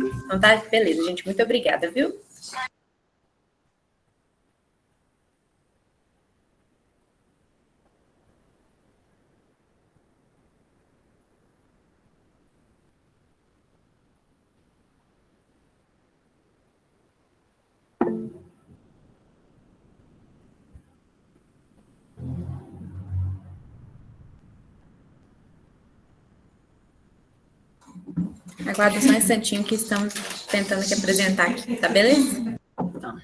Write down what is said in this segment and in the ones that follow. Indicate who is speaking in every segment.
Speaker 1: Então tá, beleza, gente. Muito obrigada, viu? Aguarda só um instantinho que estamos tentando aqui apresentar aqui, tá beleza? Então.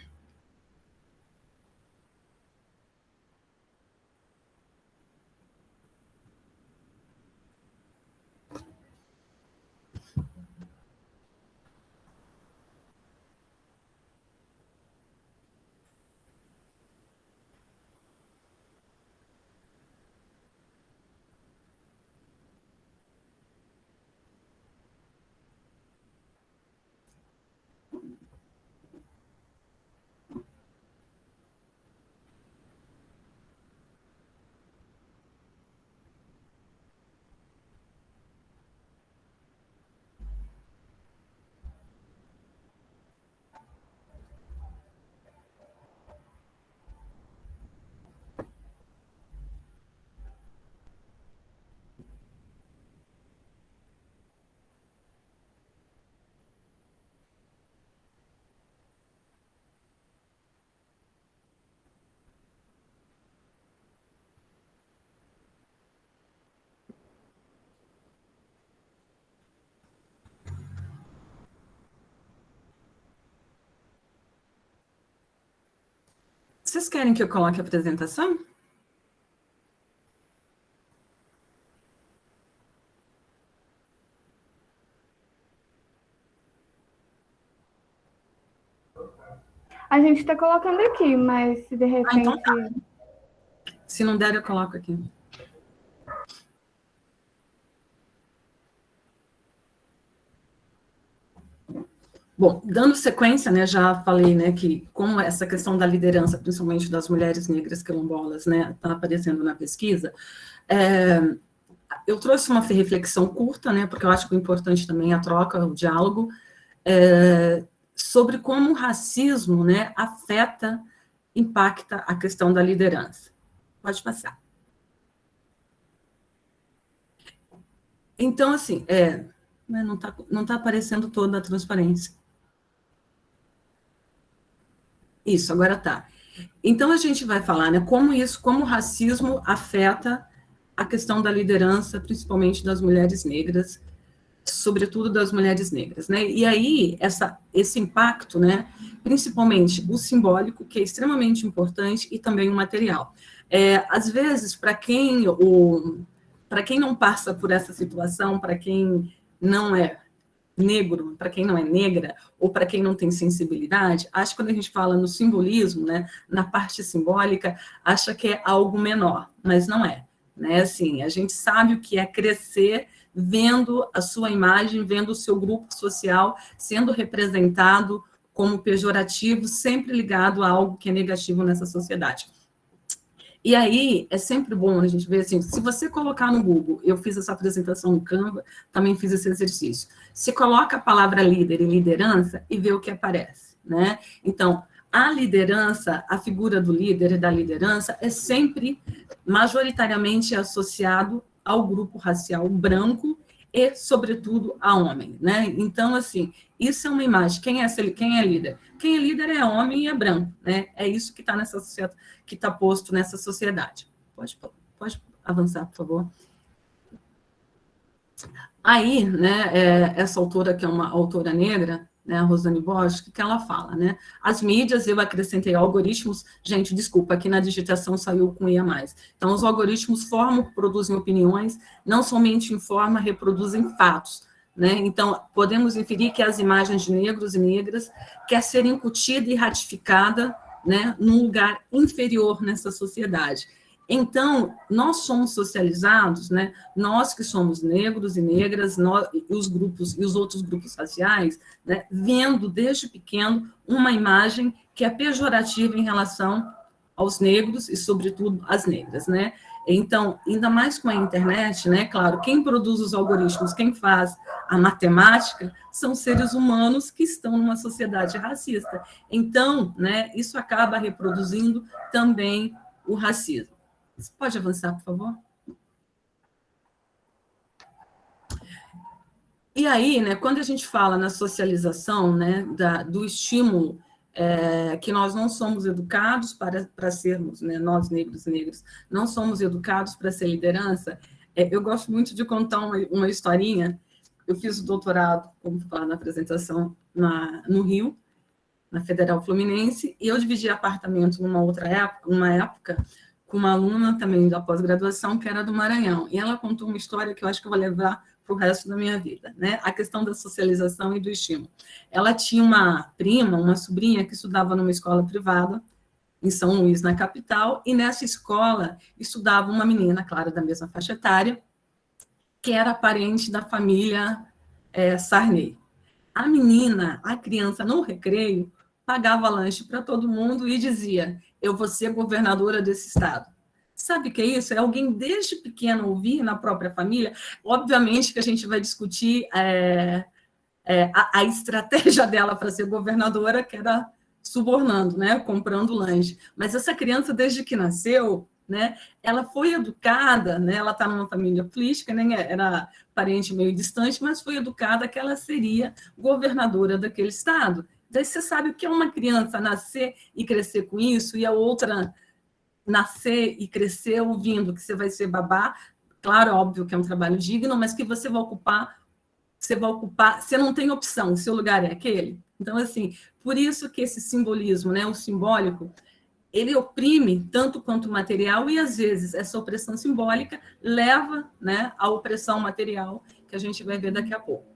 Speaker 2: Vocês querem que eu coloque a apresentação?
Speaker 3: A gente está colocando aqui, mas se de repente...
Speaker 2: então tá. Se não der, eu coloco aqui. Bom, dando sequência, né, já falei, né, que como essa questão da liderança, principalmente das mulheres negras quilombolas, né, está aparecendo na pesquisa, eu trouxe uma reflexão curta, né, porque eu acho que o importante também é a troca, o diálogo, sobre como o racismo, né, afeta, impacta a questão da liderança. Pode passar. Então, assim, não tá aparecendo toda a transparência. Isso, agora tá. Então, a gente vai falar, né, como o racismo afeta a questão da liderança, principalmente das mulheres negras, sobretudo das mulheres negras, né? E aí, esse impacto, né, principalmente o simbólico, que é extremamente importante, e também o material. Às vezes, para quem não passa por essa situação, para quem não é negro, para quem não é negra, ou para quem não tem sensibilidade, acho que quando a gente fala no simbolismo, né, na parte simbólica, acha que é algo menor, mas não é. Né? Assim, a gente sabe o que é crescer vendo a sua imagem, vendo o seu grupo social sendo representado como pejorativo, sempre ligado a algo que é negativo nessa sociedade. E aí, é sempre bom a gente ver assim, se você colocar no Google, eu fiz essa apresentação no Canva, também fiz esse exercício, se coloca a palavra líder e liderança e vê o que aparece, né? Então, a liderança, a figura do líder e da liderança é sempre, majoritariamente, associado ao grupo racial branco e, sobretudo, a homem, né? Então, assim, isso é uma imagem. Quem é líder? Quem é líder é homem e é branco, né? É isso que está nessa sociedade, que está posto nessa sociedade. Pode avançar, por favor. Aí, né, essa autora, que é uma autora negra, né, a Rosane Bosch, o que ela fala, né? As mídias, eu acrescentei algoritmos, gente, desculpa, aqui na digitação saiu com IA+. Então, os algoritmos formam, produzem opiniões, não somente informam, reproduzem fatos, né? Então, podemos inferir que as imagens de negros e negras quer ser incutida e ratificada, né, num lugar inferior nessa sociedade. Então, nós somos socializados, né? Nós que somos negros e negras, os grupos e os outros grupos raciais, né? Vendo desde pequeno uma imagem que é pejorativa em relação aos negros e, sobretudo, às negras, né? Então, ainda mais com a internet, né? Claro, quem produz os algoritmos, quem faz a matemática, são seres humanos que estão numa sociedade racista. Então, né, isso acaba reproduzindo também o racismo. Você pode avançar, por favor? E aí, né, quando a gente fala na socialização, né, do estímulo, que nós não somos educados para sermos, né, nós negros e negras, não somos educados para ser liderança, eu gosto muito de contar uma historinha. Eu fiz o doutorado, como falar na apresentação, no Rio, na Federal Fluminense, e eu dividi apartamento numa época, com uma aluna também da pós-graduação, que era do Maranhão, e ela contou uma história que eu acho que eu vou levar para o resto da minha vida, né? A questão da socialização e do estímulo. Ela tinha uma prima, uma sobrinha, que estudava numa escola privada, em São Luís, na capital, e nessa escola estudava uma menina, claro, da mesma faixa etária, que era parente da família Sarney. A menina, a criança, no recreio, pagava lanche para todo mundo e dizia: eu vou ser governadora desse estado. Sabe o que é isso? É alguém desde pequeno ouvir na própria família. Obviamente que a gente vai discutir a estratégia dela para ser governadora, que era subornando, né? Comprando lanche. Mas essa criança, desde que nasceu, né, ela foi educada, né, ela está numa família política, né, era parente meio distante, mas foi educada que ela seria governadora daquele estado. Daí você sabe o que é uma criança nascer e crescer com isso, e a outra nascer e crescer ouvindo que você vai ser babá. Claro, óbvio que é um trabalho digno, mas que você vai ocupar, você não tem opção, seu lugar é aquele. Então, assim, por isso que esse simbolismo, né, o simbólico, ele oprime tanto quanto o material, e às vezes essa opressão simbólica leva, né, à opressão material, que a gente vai ver daqui a pouco.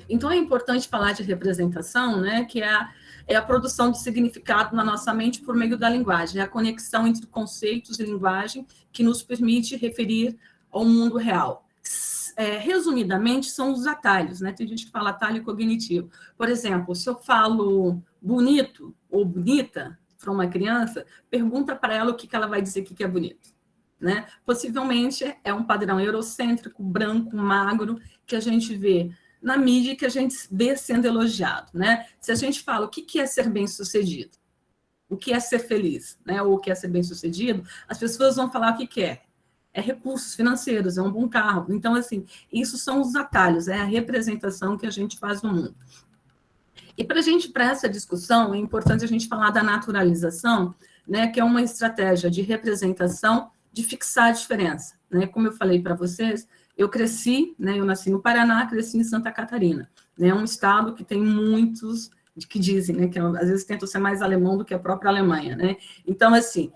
Speaker 2: Então, é importante falar de representação, né, que é a produção de significado na nossa mente por meio da linguagem, é a conexão entre conceitos e linguagem que nos permite referir ao mundo real. Resumidamente, são os atalhos, né? Tem gente que fala atalho cognitivo. Por exemplo, se eu falo bonito ou bonita para uma criança, pergunta para ela o que ela vai dizer que é bonito, né? Possivelmente é um padrão eurocêntrico, branco, magro, que a gente vê na mídia, que a gente vê sendo elogiado, né? Se a gente fala o que é ser bem-sucedido, o que é ser feliz, né? Ou o que é ser bem-sucedido, as pessoas vão falar o que é. É recursos financeiros, é um bom carro. Então, assim, isso são os atalhos, é a representação que a gente faz no mundo. E para essa discussão, é importante a gente falar da naturalização, né? Que é uma estratégia de representação, de fixar a diferença, né? Como eu falei para vocês, eu cresci, né, eu nasci no Paraná, cresci em Santa Catarina, né, um estado que tem muitos que dizem, né, que às vezes tentam ser mais alemão do que a própria Alemanha, né? Então, assim,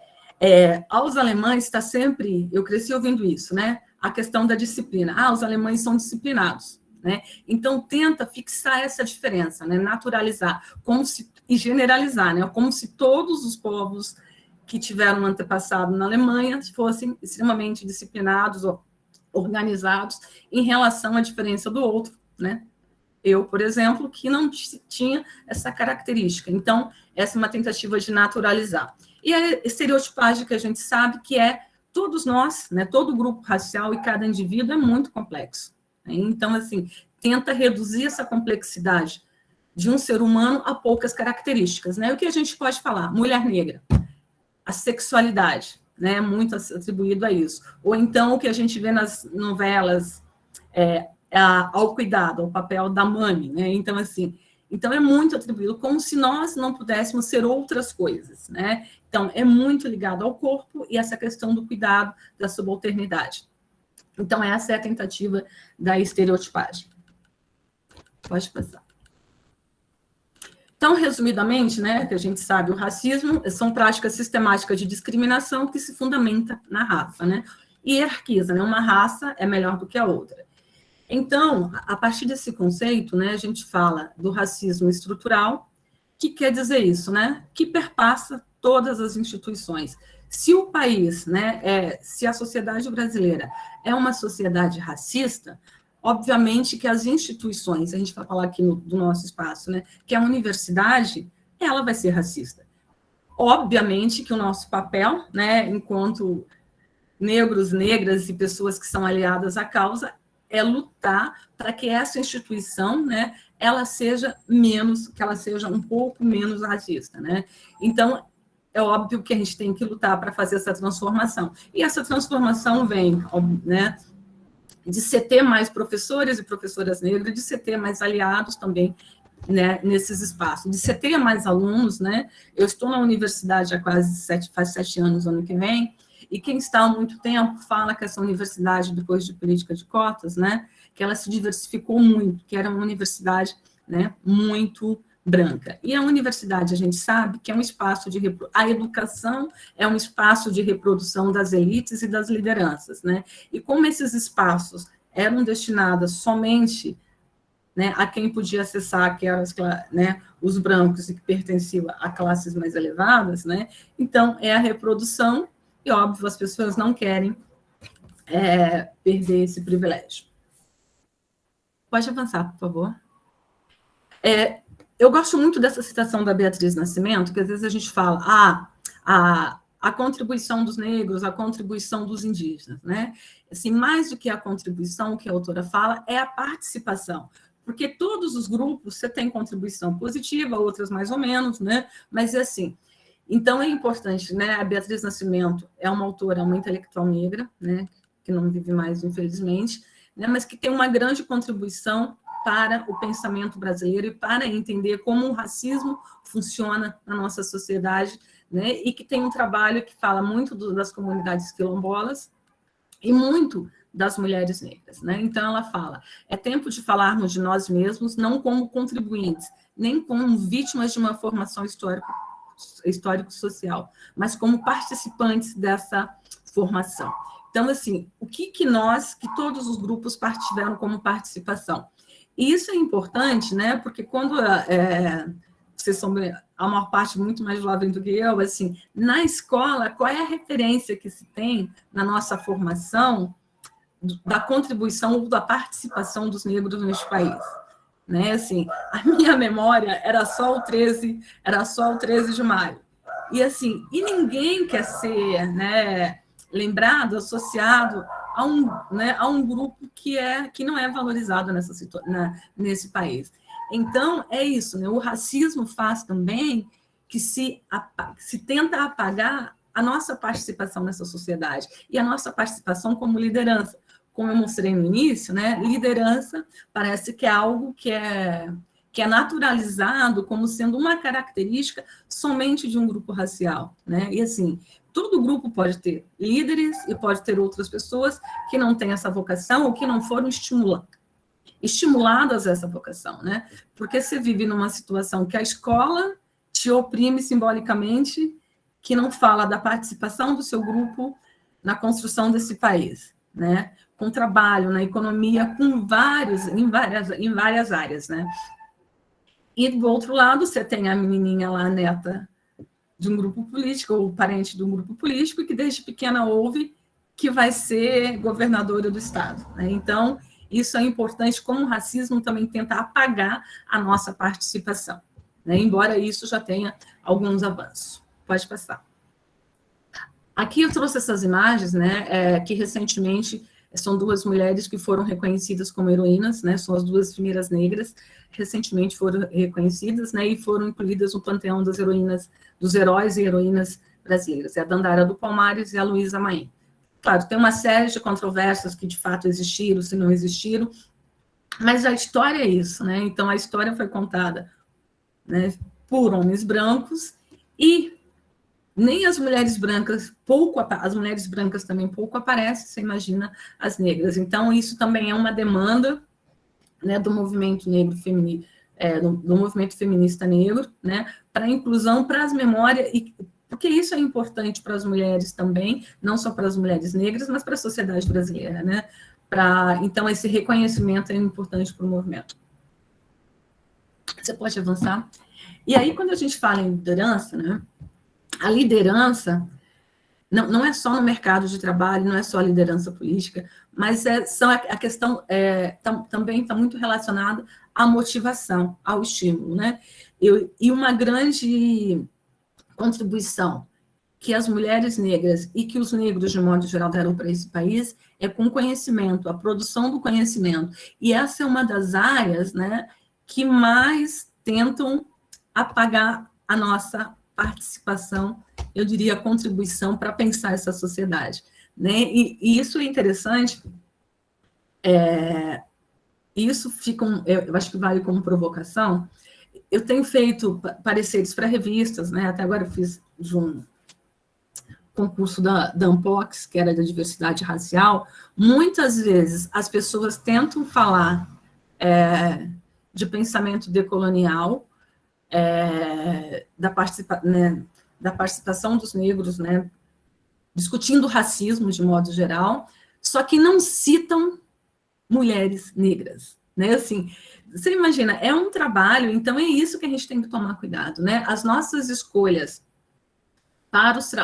Speaker 2: aos alemães está sempre, eu cresci ouvindo isso, né, a questão da disciplina. Os alemães são disciplinados, né? Então, tenta fixar essa diferença, né, naturalizar, e generalizar, né, como se todos os povos que tiveram um antepassado na Alemanha fossem extremamente disciplinados ou organizados em relação à diferença do outro, né? Eu, por exemplo, que não tinha essa característica. Então, essa é uma tentativa de naturalizar. E a estereotipagem que a gente sabe que todos nós, né, todo grupo racial e cada indivíduo é muito complexo. Né? Então, assim, tenta reduzir essa complexidade de um ser humano a poucas características. Né? O que a gente pode falar? Mulher negra, a sexualidade, né, muito atribuído a isso. Ou então o que a gente vê nas novelas ao cuidado, ao papel da mãe, né? Então, assim, é muito atribuído, como se nós não pudéssemos ser outras coisas, né? Então, é muito ligado ao corpo e essa questão do cuidado, da subalternidade. Então, essa é a tentativa da estereotipagem. Pode passar. Então, resumidamente, né, que a gente sabe, o racismo são práticas sistemáticas de discriminação que se fundamenta na raça, né? E hierarquiza, né? Uma raça é melhor do que a outra. Então, a partir desse conceito, né, a gente fala do racismo estrutural, que quer dizer isso, né? Que perpassa todas as instituições. Se o país, né, se a sociedade brasileira é uma sociedade racista, obviamente que as instituições, a gente vai falar aqui do nosso espaço, né, que é a universidade, ela vai ser racista. obviamente que o nosso papel, né, enquanto negros, negras e pessoas que são aliadas à causa, é lutar para que essa instituição, né, ela seja menos, que ela seja um pouco menos racista, né? Então, é óbvio que a gente tem que lutar para fazer essa transformação. E essa transformação vem, né, de se ter mais professores e professoras negras, de se ter mais aliados também, né, nesses espaços, de se ter mais alunos, né? Eu estou na universidade há faz 7 anos, ano que vem, e quem está há muito tempo fala que essa universidade, depois de política de cotas, né, que ela se diversificou muito, que era uma universidade, né, muito branca. E a universidade, a gente sabe que é um espaço de... A educação é um espaço de reprodução das elites e das lideranças, né? E como esses espaços eram destinados somente, né, a quem podia acessar, que eram né, os brancos e que pertenciam a classes mais elevadas, né? Então, é a reprodução, e óbvio, as pessoas não querem perder esse privilégio. Pode avançar, por favor. Eu gosto muito dessa citação da Beatriz Nascimento, que às vezes a gente fala, a contribuição dos negros, a contribuição dos indígenas, né? Assim, mais do que a contribuição, o que a autora fala, é a participação. Porque todos os grupos, você tem contribuição positiva, outras mais ou menos, né? Mas é assim. Então, é importante, né? A Beatriz Nascimento é uma autora, uma intelectual negra, né? Que não vive mais, infelizmente, né? Mas que tem uma grande contribuição para o pensamento brasileiro e para entender como o racismo funciona na nossa sociedade, né? E que tem um trabalho que fala muito das comunidades quilombolas e muito das mulheres negras, né? Então, ela fala, é tempo de falarmos de nós mesmos, não como contribuintes, nem como vítimas de uma formação histórico-social, mas como participantes dessa formação. Então, assim, o que todos os grupos tiveram como participação? E isso é importante, né? Porque quando vocês são a maior parte muito mais jovem do que eu, assim, na escola, qual é a referência que se tem na nossa formação da contribuição ou da participação dos negros neste país? Né? Assim, a minha memória era só o 13 de maio. E assim, e ninguém quer ser, né, lembrado, associado a um grupo que não é valorizado nesse país. Então, é isso, né? O racismo faz também que se tenta apagar a nossa participação nessa sociedade e a nossa participação como liderança. Como eu mostrei no início, né? Liderança parece que é algo que é naturalizado como sendo uma característica somente de um grupo racial, né? E assim, todo grupo pode ter líderes e pode ter outras pessoas que não têm essa vocação ou que não foram estimuladas a essa vocação, né? Porque você vive numa situação que a escola te oprime simbolicamente, que não fala da participação do seu grupo na construção desse país, né? Com trabalho, na economia, em várias áreas, né? E, do outro lado, você tem a menininha lá, a neta de um grupo político, ou parente de um grupo político, que desde pequena ouve que vai ser governadora do estado, né? Então, isso é importante, como o racismo também tenta apagar a nossa participação, né? Embora isso já tenha alguns avanços. Pode passar. Aqui eu trouxe essas imagens, né, que recentemente são 2 mulheres que foram reconhecidas como heroínas, né, são as 2 primeiras negras, recentemente foram reconhecidas, né, e foram incluídas no panteão das heroínas, dos heróis e heroínas brasileiras, é a Dandara do Palmares e a Luísa Maim. Claro, tem uma série de controvérsias que de fato existiram, se não existiram, mas a história é isso, né, então a história foi contada, né, por homens brancos, e nem as mulheres brancas, as mulheres brancas também pouco aparecem, você imagina as negras. Então, isso também é uma demanda, né, do movimento negro do movimento feminista negro, né, para a inclusão, para as memórias, porque isso é importante para as mulheres também, não só para as mulheres negras, mas para a sociedade brasileira, né? Então, esse reconhecimento é importante para o movimento. Você pode avançar? E aí, quando a gente fala em liderança, né, a liderança não é só no mercado de trabalho, não é só a liderança política, mas a questão também está muito relacionada à motivação, ao estímulo, né? E uma grande contribuição que as mulheres negras e que os negros, de modo geral, deram para esse país é com conhecimento, a produção do conhecimento. E essa é uma das áreas, né, que mais tentam apagar a nossa participação, eu diria, contribuição para pensar essa sociedade. Né? E isso é interessante, isso fica, eu acho que vale como provocação. Eu tenho feito pareceres para revistas, né? Até agora eu fiz de um concurso da Ampox, que era da diversidade racial. Muitas vezes as pessoas tentam falar de pensamento decolonial, da participação dos negros, né, discutindo racismo de modo geral, só que não citam mulheres negras, né? Assim, você imagina, é um trabalho, então é isso que a gente tem que tomar cuidado, né? As nossas escolhas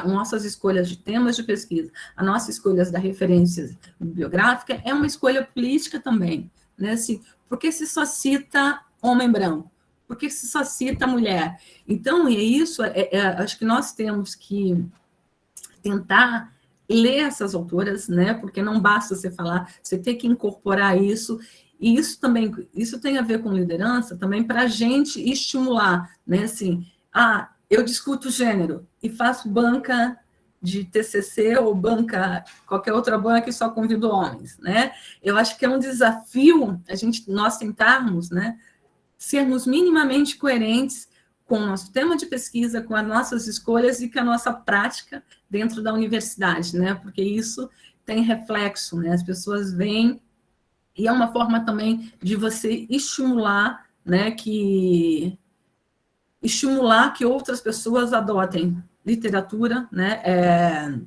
Speaker 2: nossas escolhas de temas de pesquisa, as nossas escolhas da referência bibliográfica é uma escolha política também, né? Assim, porque se só cita homem branco, porque se só cita mulher. Então, é isso, acho que nós temos que tentar ler essas autoras, né? Porque não basta você falar, você tem que incorporar isso, e isso também, isso tem a ver com liderança também para a gente estimular, né? Assim, eu discuto gênero e faço banca de TCC ou banca, qualquer outra banca e só convido homens, né? Eu acho que é um desafio nós tentarmos, né, sermos minimamente coerentes com o nosso tema de pesquisa, com as nossas escolhas e com a nossa prática dentro da universidade, né? Porque isso tem reflexo, né? As pessoas veem, e é uma forma também de você estimular, né, que outras pessoas adotem literatura, né,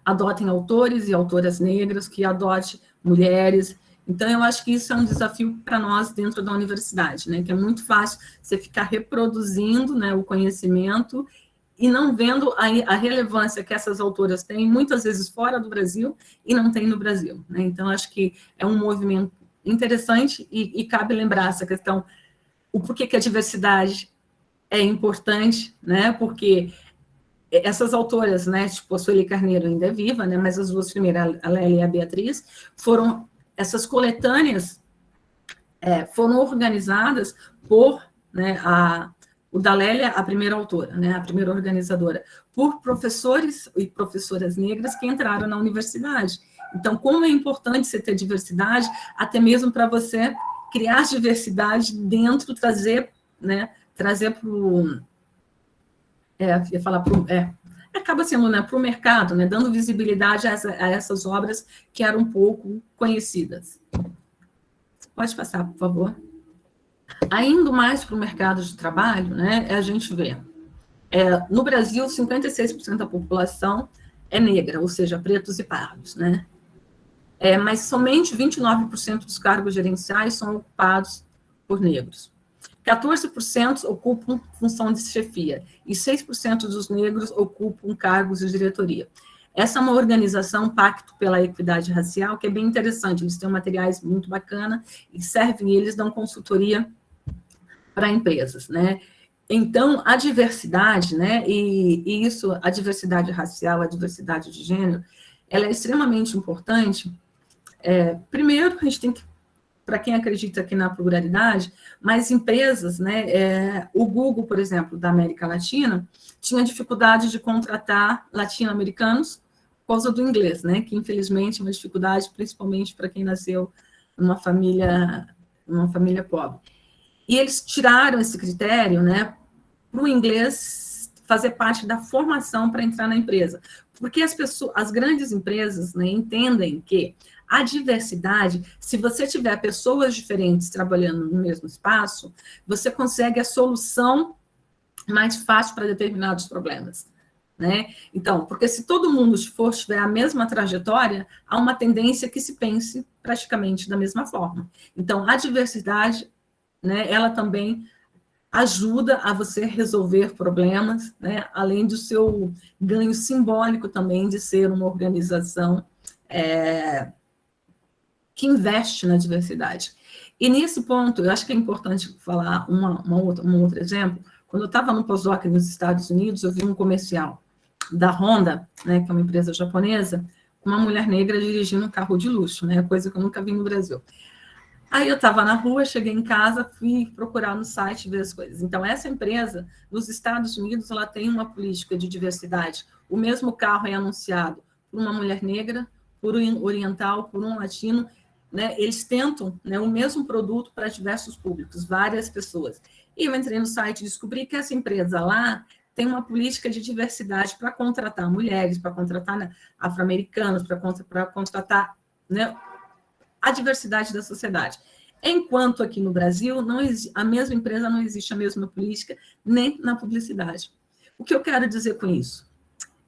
Speaker 2: adotem autores e autoras negras, que adote mulheres. Então, eu acho que isso é um desafio para nós dentro da universidade, né, que é muito fácil você ficar reproduzindo, né, o conhecimento e não vendo a relevância que essas autoras têm, muitas vezes fora do Brasil, e não tem no Brasil. Né? Então, acho que é um movimento interessante e cabe lembrar essa questão, o porquê que a diversidade é importante, né? Porque essas autoras, né, tipo a Sueli Carneiro ainda é viva, né, mas as duas primeiras, a Lélia e a Beatriz, essas coletâneas foram organizadas por, né, o da Lélia, a primeira autora, né, a primeira organizadora, por professores e professoras negras que entraram na universidade. Então, como é importante você ter diversidade, até mesmo para você criar diversidade dentro, trazer para o... acaba sendo, né, para o mercado, né, dando visibilidade a essas obras que eram um pouco conhecidas. Pode passar, por favor. Indo mais para o mercado de trabalho, né, a gente vê, no Brasil, 56% da população é negra, ou seja, pretos e pardos, né? Mas somente 29% dos cargos gerenciais são ocupados por negros. 14% ocupam função de chefia e 6% dos negros ocupam cargos de diretoria. Essa é uma organização, Pacto pela Equidade Racial, que é bem interessante. Eles têm materiais muito bacanas e servem, eles dão consultoria para empresas, né? Então, a diversidade, né, e isso, a diversidade racial, a diversidade de gênero, ela é extremamente importante. Primeiro, a gente tem que, para quem acredita aqui na pluralidade, mas empresas, né, o Google, por exemplo, da América Latina, tinha dificuldade de contratar latino-americanos por causa do inglês, né, que infelizmente é uma dificuldade, principalmente para quem nasceu numa família pobre. E eles tiraram esse critério, né, para o inglês fazer parte da formação para entrar na empresa. Porque as grandes empresas, né, entendem que a diversidade, se você tiver pessoas diferentes trabalhando no mesmo espaço, você consegue a solução mais fácil para determinados problemas. Né? Então, porque se todo mundo tiver a mesma trajetória, há uma tendência que se pense praticamente da mesma forma. Então, a diversidade, né, ela também ajuda a você resolver problemas, né, além do seu ganho simbólico também de ser uma organização que investe na diversidade. E nesse ponto, eu acho que é importante falar um outro exemplo, Quando eu estava no pós-doc nos Estados Unidos, eu vi um comercial da Honda, né, que é uma empresa japonesa, com uma mulher negra dirigindo um carro de luxo, né, coisa que eu nunca vi no Brasil. Aí eu estava na rua, cheguei em casa, fui procurar no site, ver as coisas. Então, essa empresa, nos Estados Unidos, ela tem uma política de diversidade. O mesmo carro é anunciado por uma mulher negra, por um oriental, por um latino, né? Eles tentam, né, o mesmo produto para diversos públicos, várias pessoas. E eu entrei no site e descobri que essa empresa lá tem uma política de diversidade para contratar mulheres, para contratar, né, afro-americanos, para contratar, né, a diversidade da sociedade. Enquanto aqui no Brasil, a mesma empresa não existe a mesma política, nem na publicidade. O que eu quero dizer com isso?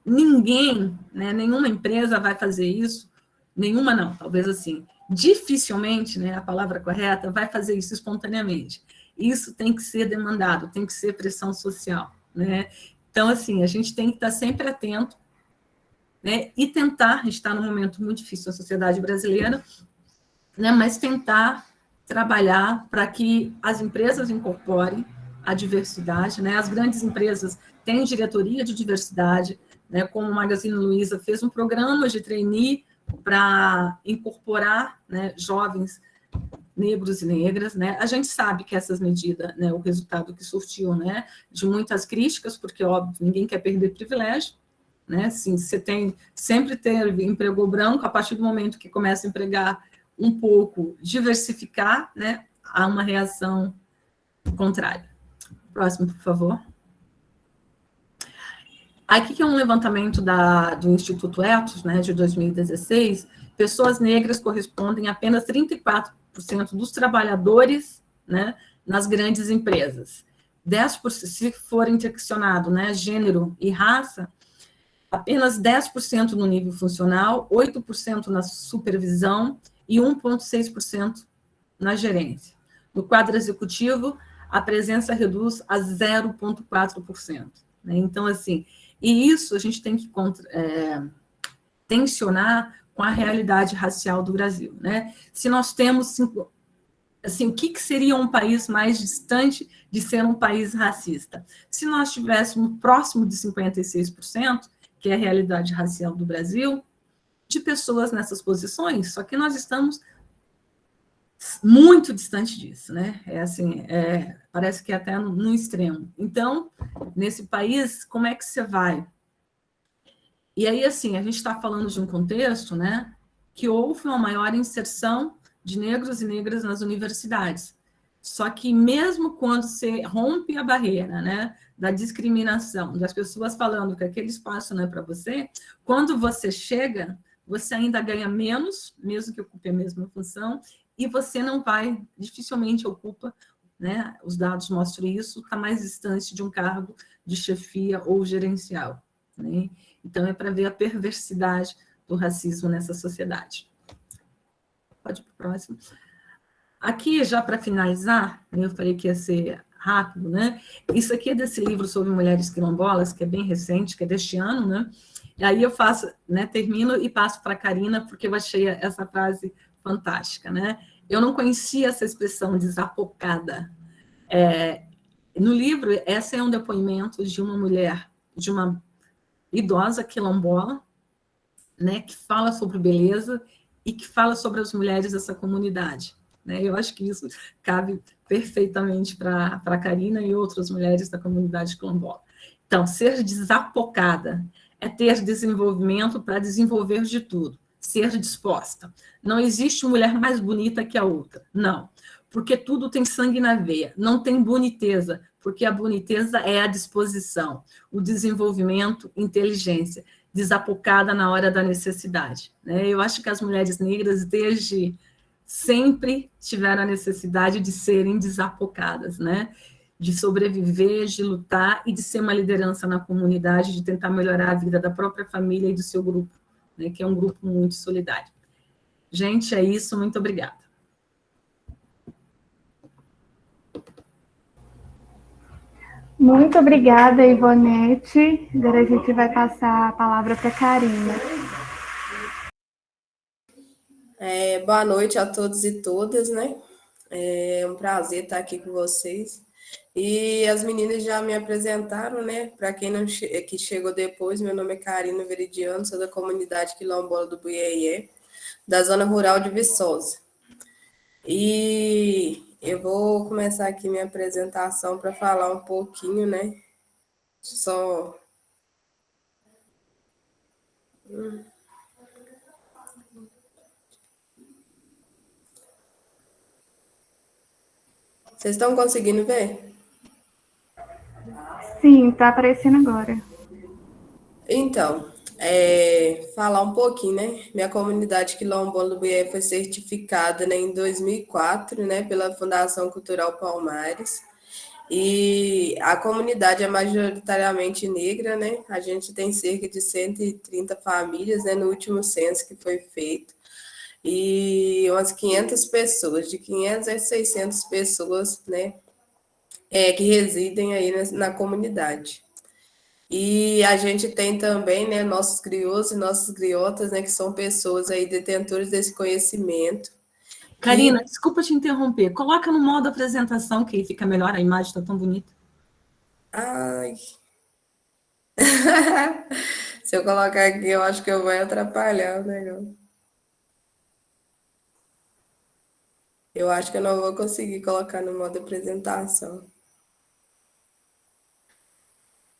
Speaker 2: Ninguém, né, nenhuma empresa vai fazer isso, nenhuma não, talvez assim, dificilmente, né, a palavra correta, vai fazer isso espontaneamente. Isso tem que ser demandado, tem que ser pressão social, né? Então, assim, a gente tem que estar sempre atento, né, e tentar, a gente está num momento muito difícil na sociedade brasileira, né, mas tentar trabalhar para que as empresas incorporem a diversidade, né? As grandes empresas têm diretoria de diversidade, né? Como o Magazine Luiza fez um programa de trainee para incorporar, né, jovens negros e negras, né? A gente sabe que essas medidas, né, o resultado que surtiu, né, de muitas críticas, porque, óbvio, ninguém quer perder privilégio, né? Assim, você sempre teve emprego branco, a partir do momento que começa a empregar um pouco, diversificar, né, há uma reação contrária. Próximo, por favor. Aqui que é um levantamento do Instituto Ethos, né, de 2016, pessoas negras correspondem a apenas 34% dos trabalhadores, né, nas grandes empresas. 10%, se for interseccionado, né, gênero e raça, apenas 10% no nível funcional, 8% na supervisão e 1,6% na gerência. No quadro executivo, a presença reduz a 0,4%. Né? Então, assim, e isso a gente tem que tensionar com a realidade racial do Brasil. Né? Se nós temos, assim, o que seria um país mais distante de ser um país racista? Se nós estivéssemos próximo de 56%, que é a realidade racial do Brasil, de pessoas nessas posições, só que nós estamos muito distante disso, né? Assim, parece que até no extremo. Então, nesse país, como é que você vai? E aí, assim, a gente está falando de um contexto, né, que houve uma maior inserção de negros e negras nas universidades. Só que mesmo quando você rompe a barreira, né, da discriminação, das pessoas falando que aquele espaço não é para você, quando você chega, você ainda ganha menos, mesmo que ocupe a mesma função, e você não vai, dificilmente ocupa, né, os dados mostram isso, está mais distante de um cargo de chefia ou gerencial. Né? Então, é para ver a perversidade do racismo nessa sociedade. Pode ir para o próximo. Aqui, já para finalizar, eu falei que ia ser rápido, né? Isso aqui é desse livro sobre mulheres quilombolas, que é bem recente, que é deste ano, né? E aí eu faço, né, termino e passo para a Karina, porque eu achei essa frase fantástica, né? Eu não conhecia essa expressão desapocada. No livro, esse é um depoimento de uma mulher, de uma idosa quilombola, né, que fala sobre beleza e que fala sobre as mulheres dessa comunidade. Né? Eu acho que isso cabe perfeitamente para a Karina e outras mulheres da comunidade quilombola. Então, ser desapocada é ter desenvolvimento para desenvolver de tudo, ser disposta. Não existe mulher mais bonita que a outra, não, porque tudo tem sangue na veia, não tem boniteza, porque a boniteza é a disposição, o desenvolvimento, inteligência, desapocada na hora da necessidade. Né? Eu acho que as mulheres negras, desde sempre, tiveram a necessidade de serem desapocadas, né? De sobreviver, de lutar e de ser uma liderança na comunidade, de tentar melhorar a vida da própria família e do seu grupo, né? Que é um grupo muito solidário. Gente, é isso, muito obrigada.
Speaker 3: Muito obrigada, Ivonete. Agora a gente vai passar a palavra para a Karina.
Speaker 4: Boa noite a todos e todas, né? É um prazer estar aqui com vocês. E as meninas já me apresentaram, né? Para quem não que chegou depois, meu nome é Karina Veridiano, sou da comunidade quilombola do Buiê, da zona rural de Viçosa. E eu vou começar aqui minha apresentação para falar um pouquinho, né? Só. Vocês estão conseguindo ver?
Speaker 3: Sim, está aparecendo agora.
Speaker 4: Então, falar um pouquinho, né? Minha comunidade quilombola do Buiê foi certificada, né, em 2004, né, pela Fundação Cultural Palmares. E a comunidade é majoritariamente negra, né? A gente tem cerca de 130 famílias, né, no último censo que foi feito. E umas 500 pessoas, de 500 a 600 pessoas, né, que residem aí na comunidade. E a gente tem também, né, nossos griots e nossas griotas, né, que são pessoas aí detentores desse conhecimento.
Speaker 2: Karina, desculpa te interromper. Coloca no modo apresentação, que aí fica melhor, a imagem está tão bonita.
Speaker 4: Ai. Se eu colocar aqui, eu acho que eu vou atrapalhar o negócio. Eu acho que eu não vou conseguir colocar no modo apresentação.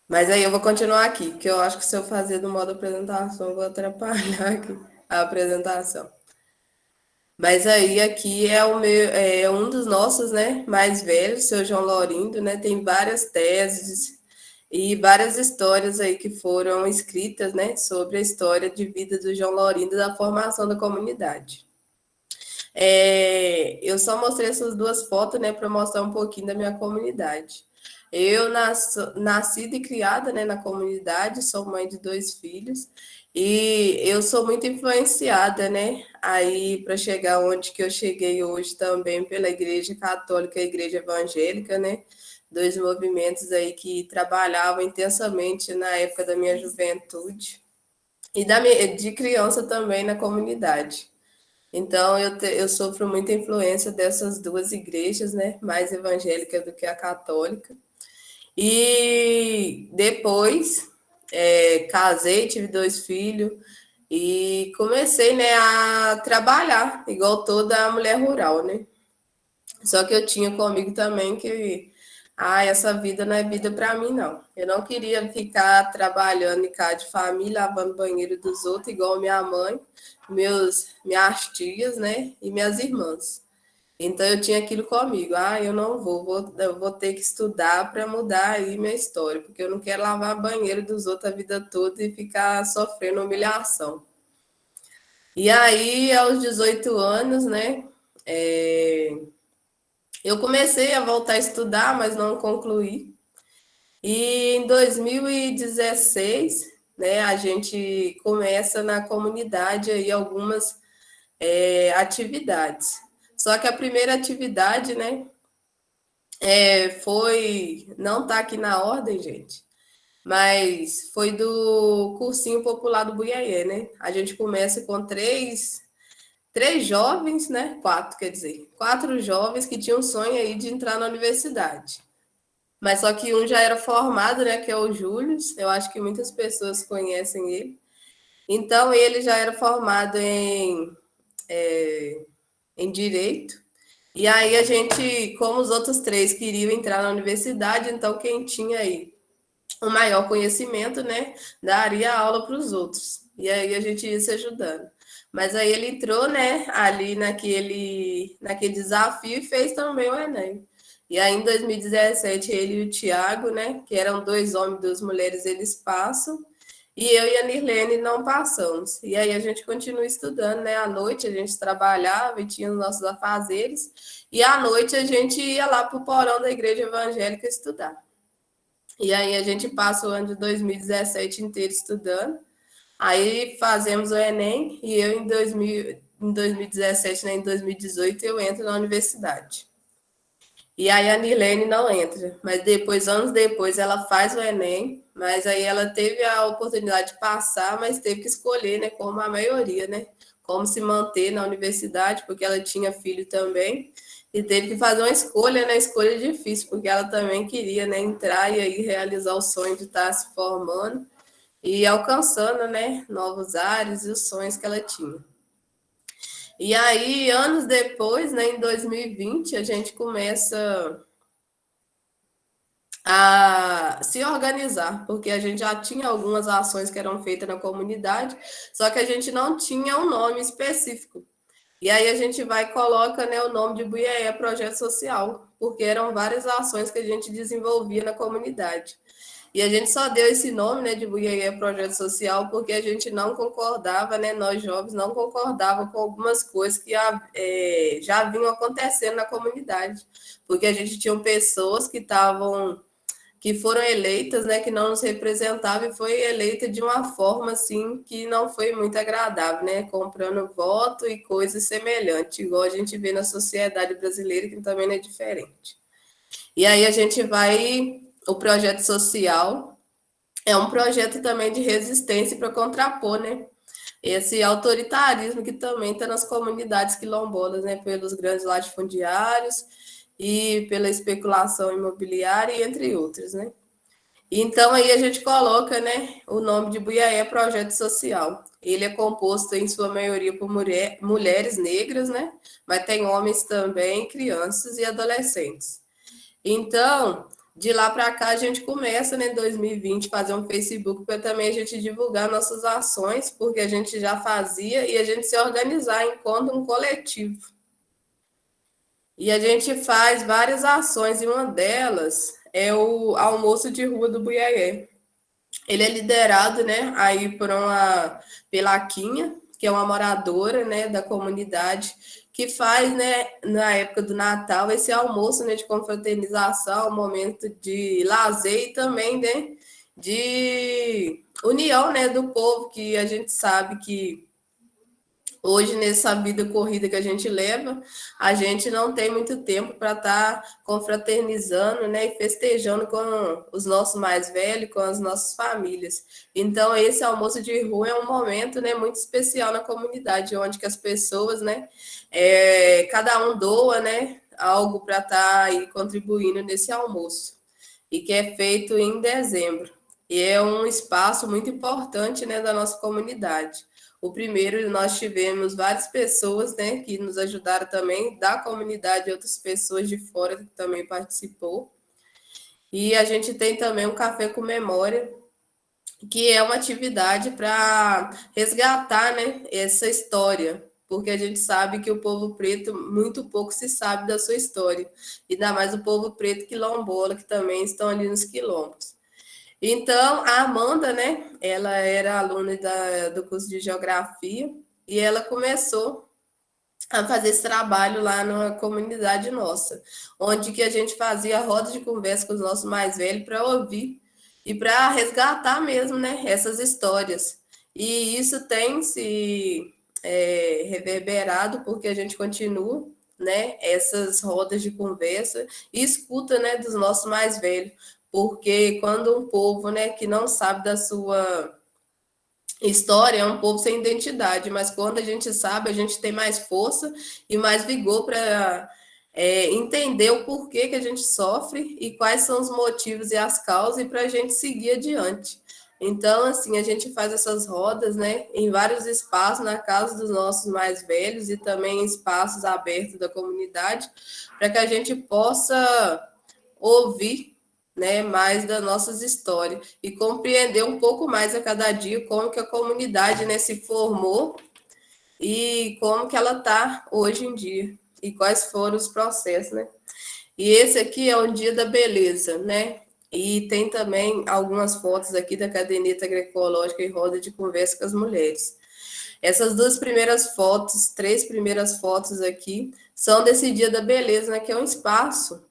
Speaker 4: Mas aí eu vou continuar aqui, porque eu acho que se eu fazer no modo apresentação, eu vou atrapalhar aqui a apresentação. Mas aí aqui é um dos nossos, né, mais velhos, seu João Laurindo, né, tem várias teses e várias histórias aí que foram escritas, né, sobre a história de vida do João Laurindo da formação da comunidade. Eu só mostrei essas duas fotos, né, para mostrar um pouquinho da minha comunidade. Eu nascida e criada, né, na comunidade, sou mãe de 2 filhos, e eu sou muito influenciada, né, aí para chegar onde que eu cheguei hoje também pela Igreja Católica e a Igreja Evangélica, né, 2 movimentos aí que trabalhavam intensamente na época da minha juventude e de criança também na comunidade. Então, eu sofro muita influência dessas duas igrejas, né? Mais evangélica do que a católica. E depois, casei, tive 2 filhos e comecei, né, a trabalhar, igual toda mulher rural, né? Só que eu tinha comigo também que, essa vida não é vida para mim, não. Eu não queria ficar trabalhando em casa de família, lavando banheiro dos outros, igual minha mãe, minhas tias, né, e minhas irmãs. Então eu tinha aquilo comigo, eu não eu vou ter que estudar para mudar aí minha história, porque eu não quero lavar banheiro dos outros a vida toda e ficar sofrendo humilhação. E aí, aos 18 anos, né, eu comecei a voltar a estudar, mas não concluí. E em 2016, né, a gente começa na comunidade aí algumas atividades. Só que a primeira atividade, né, não está aqui na ordem, gente, mas foi do cursinho popular do Buiaê, né? A gente começa com três jovens, né? 4, quer dizer, 4 jovens que tinham um sonho aí de entrar na universidade. Mas só que um já era formado, né? Que é o Júlio. Eu acho que muitas pessoas conhecem ele. Então, ele já era formado em Direito. E aí a gente, como os outros 3 queriam entrar na universidade, então quem tinha aí o maior conhecimento, né, daria aula para os outros. E aí a gente ia se ajudando. Mas aí ele entrou, né, ali naquele desafio e fez também o Enem. E aí em 2017 ele e o Tiago, né, que eram 2 homens e 2 mulheres, eles passam. E eu e a Nirlene não passamos. E aí a gente continua estudando, né? À noite a gente trabalhava e tinha os nossos afazeres. E à noite a gente ia lá para o porão da igreja evangélica estudar. E aí a gente passa o ano de 2017 inteiro estudando. Aí fazemos o Enem e eu em 2017, né, em 2018, eu entro na universidade. E aí a Nirlene não entra, mas depois, anos depois, ela faz o Enem, mas aí ela teve a oportunidade de passar, mas teve que escolher, né, como a maioria, né, como se manter na universidade, porque ela tinha filho também. e teve que fazer uma escolha, né? Escolha difícil, porque ela também queria, né, entrar e aí realizar o sonho de estar se formando e alcançando, né, novos ares e os sonhos que ela tinha. E aí, anos depois, né, em 2020, a gente começa a se organizar, porque a gente já tinha algumas ações que eram feitas na comunidade, só que a gente não tinha um nome específico. E aí a gente vai e coloca, né, o nome de Buiaé Projeto Social, porque eram várias ações que a gente desenvolvia na comunidade. E a gente só deu esse nome, né, de Buiaé Projeto Social, porque a gente não concordava, né, nós jovens não concordava com algumas coisas que já vinham acontecendo na comunidade, porque a gente tinha pessoas que foram eleitas, né, que não nos representavam e foi eleita de uma forma assim que não foi muito agradável, né, comprando voto e coisas semelhantes, igual a gente vê na sociedade brasileira, que também não é diferente. E aí a gente vai, o projeto social é um projeto também de resistência para contrapor, né, esse autoritarismo que também está nas comunidades quilombolas, né, pelos grandes latifundiários e pela especulação imobiliária, e entre outros, né? Então, aí a gente coloca, né, o nome de Buiaé Projeto Social. Ele é composto, em sua maioria, por mulheres negras, né? Mas tem homens também, crianças e adolescentes. Então, de lá para cá, a gente começa, né, em 2020, fazer um Facebook para também a gente divulgar nossas ações, porque a gente já fazia, e a gente se organizar enquanto um coletivo. E a gente faz várias ações, e uma delas é o almoço de rua do Buiaé. Ele é liderado, né, aí pela Quinha, que é uma moradora, né, da comunidade, que faz, né, na época do Natal, esse almoço, né, de confraternização, um momento de lazer e também, né, de união, né, do povo, que a gente sabe que hoje, nessa vida corrida que a gente leva, a gente não tem muito tempo para estar confraternizando, né, e festejando com os nossos mais velhos, com as nossas famílias. Então, esse almoço de rua é um momento, né, muito especial na comunidade, onde que as pessoas, né, cada um doa, né, algo para estar aí contribuindo nesse almoço, e que é feito em dezembro. E é um espaço muito importante, né, da nossa comunidade. O primeiro, nós tivemos várias pessoas, né, que nos ajudaram também, da comunidade e outras pessoas de fora que também participou. E a gente tem também um Café com Memória, que é uma atividade para resgatar, né, essa história, porque a gente sabe que o povo preto, muito pouco se sabe da sua história, e ainda mais o povo preto quilombola, que também estão ali nos quilombos. Então, a Amanda, né, ela era aluna do curso de Geografia e ela começou a fazer esse trabalho lá na comunidade nossa, onde que a gente fazia rodas de conversa com os nossos mais velhos para ouvir e para resgatar mesmo, né, essas histórias. E isso tem se reverberado porque a gente continua, né, essas rodas de conversa e escuta, né, dos nossos mais velhos, porque quando um povo, né, que não sabe da sua história é um povo sem identidade, mas quando a gente sabe, a gente tem mais força e mais vigor para entender o porquê que a gente sofre e quais são os motivos e as causas e para a gente seguir adiante. Então, assim, a gente faz essas rodas, né, em vários espaços, na casa dos nossos mais velhos e também em espaços abertos da comunidade, para que a gente possa ouvir, né, mais das nossas histórias e compreender um pouco mais a cada dia como que a comunidade, né, se formou e como que ela está hoje em dia e quais foram os processos, né? E esse aqui é o Dia da Beleza, né? E tem também algumas fotos aqui da caderneta agroecológica e roda de conversa com as mulheres. Essas duas primeiras fotos, três primeiras fotos aqui, são desse Dia da Beleza, né? Que é um espaço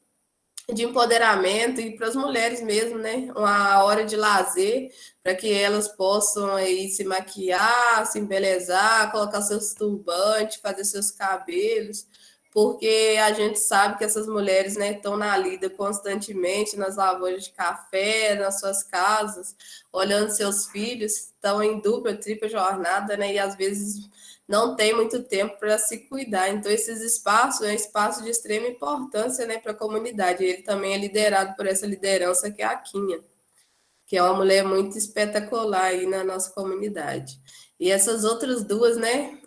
Speaker 4: de empoderamento e para as mulheres mesmo, né? Uma hora de lazer para que elas possam aí se maquiar, se embelezar, colocar seus turbantes, fazer seus cabelos, porque a gente sabe que essas mulheres, né, estão na lida constantemente nas lavouras de café, nas suas casas, olhando seus filhos, estão em dupla, tripla jornada, né? E às vezes não tem muito tempo para se cuidar. Então, esses espaços é um espaço de extrema importância, né, para a comunidade. Ele também é liderado por essa liderança que é a Quinha, que é uma mulher muito espetacular aí na nossa comunidade. E essas outras duas, né,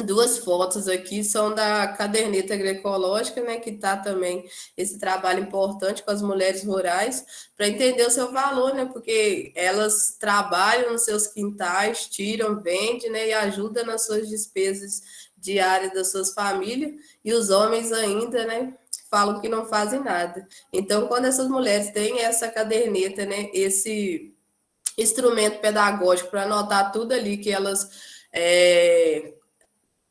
Speaker 4: duas fotos aqui são da caderneta agroecológica, né, que está também esse trabalho importante com as mulheres rurais, para entender o seu valor, né, porque elas trabalham nos seus quintais, tiram, vendem, né, e ajudam nas suas despesas diárias das suas famílias, e os homens ainda, né, falam que não fazem nada. Então, quando essas mulheres têm essa caderneta, né, esse instrumento pedagógico para anotar tudo ali que elas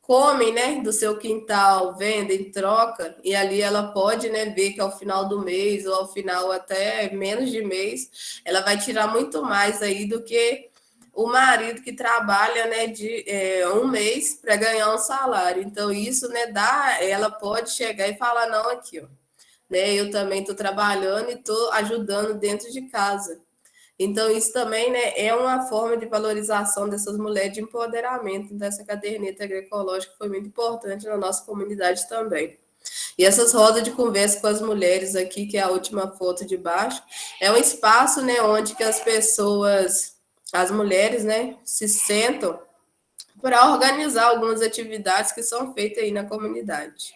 Speaker 4: comem, né, do seu quintal, vendem, troca, e ali ela pode, né, ver que ao final do mês ou ao final até menos de mês, ela vai tirar muito mais aí do que o marido que trabalha, né, de um mês para ganhar um salário. Então isso, né, ela pode chegar e falar não aqui, ó, né, eu também estou trabalhando e estou ajudando dentro de casa. Então, isso também, né, é uma forma de valorização dessas mulheres, de empoderamento dessa caderneta agroecológica, que foi muito importante na nossa comunidade também. E essas rodas de conversa com as mulheres aqui, que é a última foto de baixo, é um espaço, né, onde que as pessoas, as mulheres, né, se sentam para organizar algumas atividades que são feitas aí na comunidade.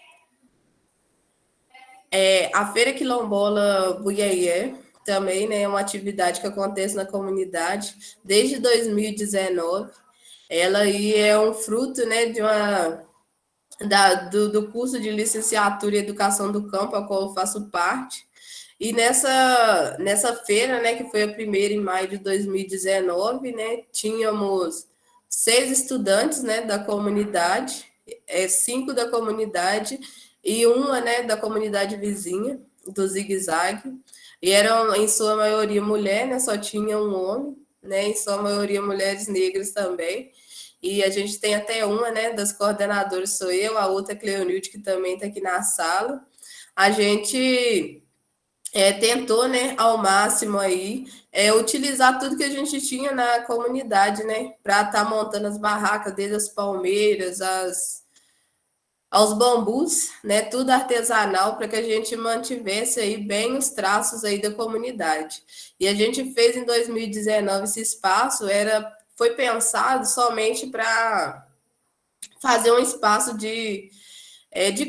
Speaker 4: A Feira Quilombola Buiaie também, né, é uma atividade que acontece na comunidade desde 2019. Ela aí é um fruto, né, do curso de licenciatura em Educação do Campo, a qual eu faço parte. E nessa feira, né, que foi a primeira em maio de 2019, né, tínhamos 6 estudantes, né, da comunidade, 5 da comunidade e uma, né, da comunidade vizinha, do Zigue Zague. E eram, em sua maioria, mulher, né? Só tinha um homem, né? Em sua maioria, mulheres negras também. E a gente tem até uma, né, das coordenadoras, sou eu, a outra é Cleonilde, que também está aqui na sala. A gente tentou, né, ao máximo aí, utilizar tudo que a gente tinha na comunidade, né, para estar montando as barracas, desde as palmeiras, aos bambus, né, tudo artesanal, para que a gente mantivesse aí bem os traços aí da comunidade. E a gente fez em 2019 esse espaço, foi pensado somente para fazer um espaço de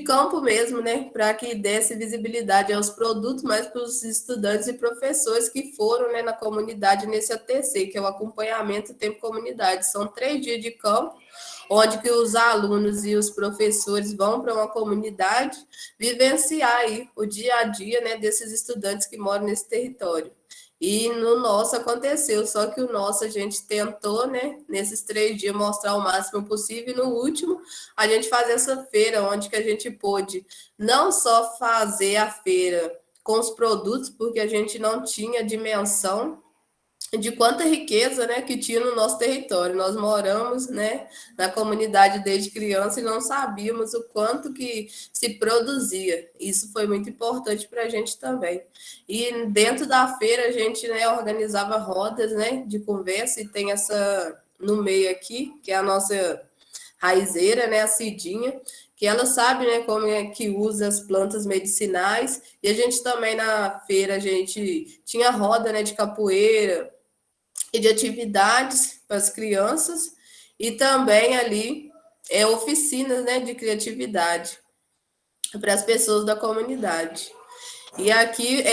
Speaker 4: campo mesmo, né, para que desse visibilidade aos produtos, mas para os estudantes e professores que foram, né, na comunidade nesse ATC, que é o acompanhamento tempo comunidade. São 3 dias de campo, onde que os alunos e os professores vão para uma comunidade vivenciar aí o dia a dia, né, desses estudantes que moram nesse território. E no nosso aconteceu, só que o nosso a gente tentou, né, nesses 3 dias mostrar o máximo possível, e no último a gente fazer essa feira, onde que a gente pôde não só fazer a feira com os produtos, porque a gente não tinha dimensão de quanta riqueza, né, que tinha no nosso território. Nós moramos, né, na comunidade desde criança e não sabíamos o quanto que se produzia. Isso foi muito importante para a gente também. E dentro da feira a gente, né, organizava rodas, né, de conversa, e tem essa no meio aqui, que é a nossa raizeira, né, a Cidinha, que ela sabe, né, como é que usa as plantas medicinais. E a gente também na feira, a gente tinha roda, né, de capoeira e de atividades para as crianças, e também ali oficinas, né, de criatividade para as pessoas da comunidade. E aqui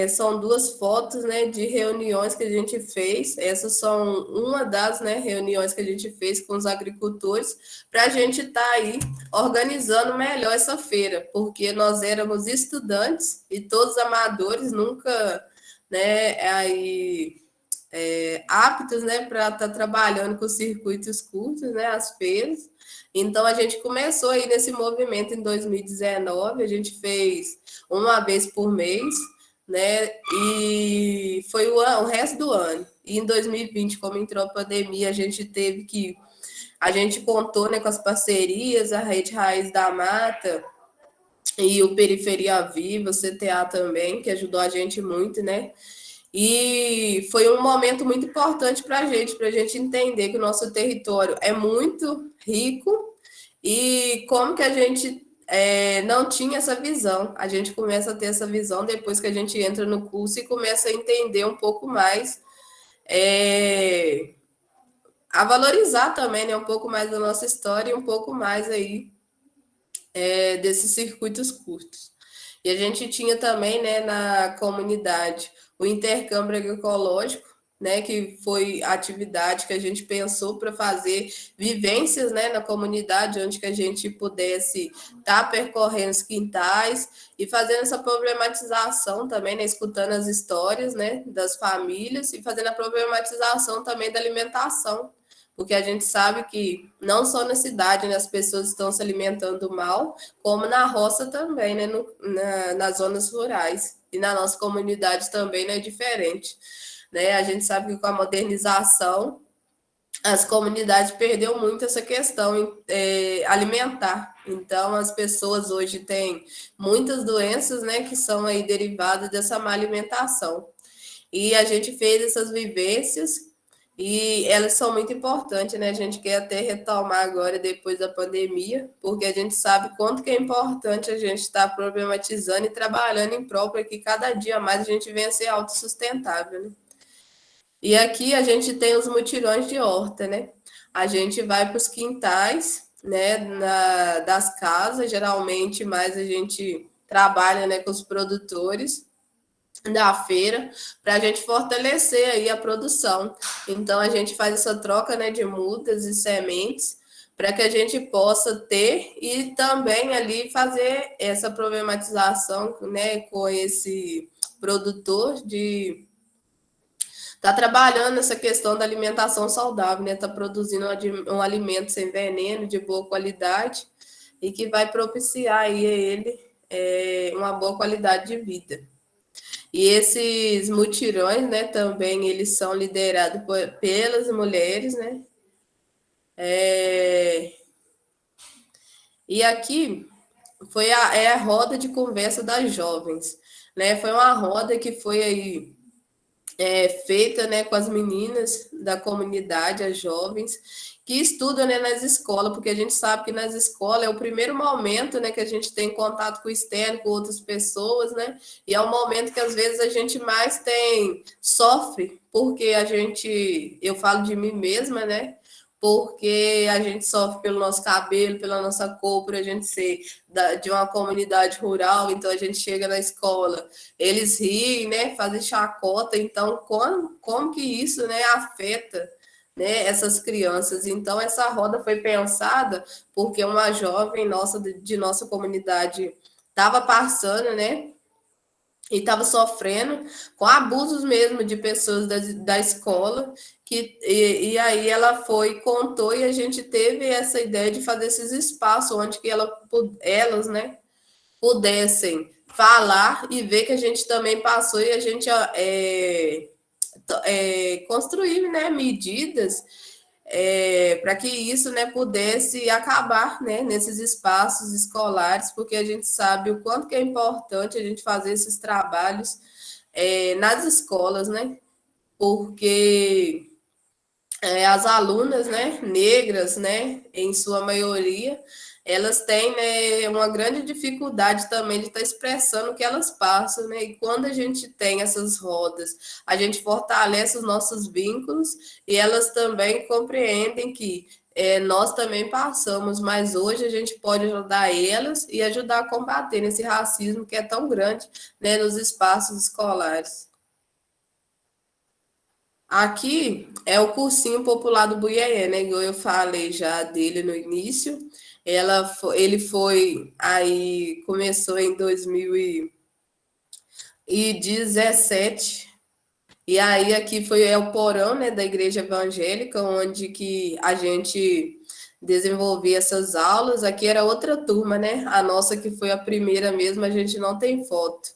Speaker 4: são 2 fotos, né, de reuniões que a gente fez. Essas são uma das, né, reuniões que a gente fez com os agricultores, para a gente estar aí organizando melhor essa feira, porque nós éramos estudantes e todos amadores, nunca, né, aptos, né, para estar trabalhando com circuitos curtos, né, as feiras. Então a gente começou aí nesse movimento em 2019, a gente fez uma vez por mês, né, e foi o resto do ano. E em 2020, como entrou a pandemia, a gente contou, né, com as parcerias, a Rede Raiz da Mata e o Periferia Viva, o CTA também, que ajudou a gente muito, né. E foi um momento muito importante para a gente entender que o nosso território é muito rico e como que a gente não tinha essa visão. A gente começa a ter essa visão depois que a gente entra no curso e começa a entender um pouco mais, a valorizar também, né, um pouco mais da nossa história e um pouco mais aí desses circuitos curtos. E a gente tinha também, né, na comunidade o intercâmbio agroecológico, né, que foi a atividade que a gente pensou para fazer vivências, né, na comunidade, onde que a gente pudesse estar percorrendo os quintais e fazendo essa problematização também, né, escutando as histórias, né, das famílias e fazendo a problematização também da alimentação, porque a gente sabe que não só na cidade, né, as pessoas estão se alimentando mal, como na roça também, né, nas zonas rurais. E na nossa comunidade também não é diferente. Né? A gente sabe que com a modernização, as comunidades perderam muito essa questão alimentar. Então, as pessoas hoje têm muitas doenças, né, que são aí derivadas dessa má alimentação. E a gente fez essas vivências e elas são muito importantes, né? A gente quer até retomar agora, depois da pandemia, porque a gente sabe quanto que é importante a gente estar problematizando e trabalhando em prol para que cada dia mais a gente venha a ser autossustentável, né? E aqui a gente tem os mutirões de horta, né? A gente vai para os quintais, né, das casas, geralmente mais a gente trabalha, né, com os produtores da feira, para a gente fortalecer aí a produção. Então, a gente faz essa troca, né, de mudas e sementes, para que a gente possa ter e também ali fazer essa problematização, né, com esse produtor de tá trabalhando essa questão da alimentação saudável, né, tá produzindo um alimento sem veneno, de boa qualidade, e que vai propiciar aí a ele uma boa qualidade de vida. E esses mutirões, né, também eles são liderados pelas mulheres, né? E aqui foi a roda de conversa das jovens, né? Foi uma roda que foi aí feita, né, com as meninas da comunidade, as jovens, que estudam, né, nas escolas, porque a gente sabe que nas escolas é o primeiro momento, né, que a gente tem contato com o externo, com outras pessoas, né, e é o momento que às vezes a gente mais sofre, porque eu falo de mim mesma, né, porque a gente sofre pelo nosso cabelo, pela nossa cor, por a gente ser de uma comunidade rural, então a gente chega na escola, eles riem, né, fazem chacota, então como que isso, né, afeta, né, essas crianças? Então essa roda foi pensada porque uma jovem nossa de nossa comunidade estava passando, né, e estava sofrendo com abusos mesmo de pessoas da escola, e aí ela foi, contou, e a gente teve essa ideia de fazer esses espaços onde que elas, né, pudessem falar e ver que a gente também passou e a gente construir, né, medidas para que isso, né, pudesse acabar, né, nesses espaços escolares, porque a gente sabe o quanto que é importante a gente fazer esses trabalhos nas escolas, né, porque as alunas, né, negras, né, em sua maioria, elas têm, né, uma grande dificuldade também de estar expressando o que elas passam, né? E quando a gente tem essas rodas, a gente fortalece os nossos vínculos e elas também compreendem que nós também passamos, mas hoje a gente pode ajudar elas e ajudar a combater esse racismo que é tão grande, né, nos espaços escolares. Aqui é o cursinho popular do Buiaé, né? Igual eu falei já dele no início. Ele foi aí, começou em 2017. E aí aqui foi o porão, né, da igreja evangélica, onde que a gente desenvolvia essas aulas. Aqui era outra turma, né? A nossa que foi a primeira mesmo, a gente não tem foto.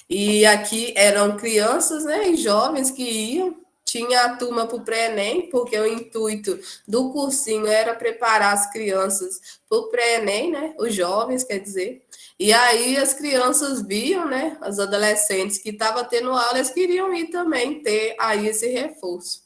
Speaker 4: E aqui eram crianças, né, e jovens que iam. Tinha a turma para o pré-ENEM, porque o intuito do cursinho era preparar as crianças para o pré-ENEM, né? Os jovens, quer dizer. E aí as crianças viam, né, as adolescentes que estavam tendo aula, eles queriam ir também ter aí esse reforço.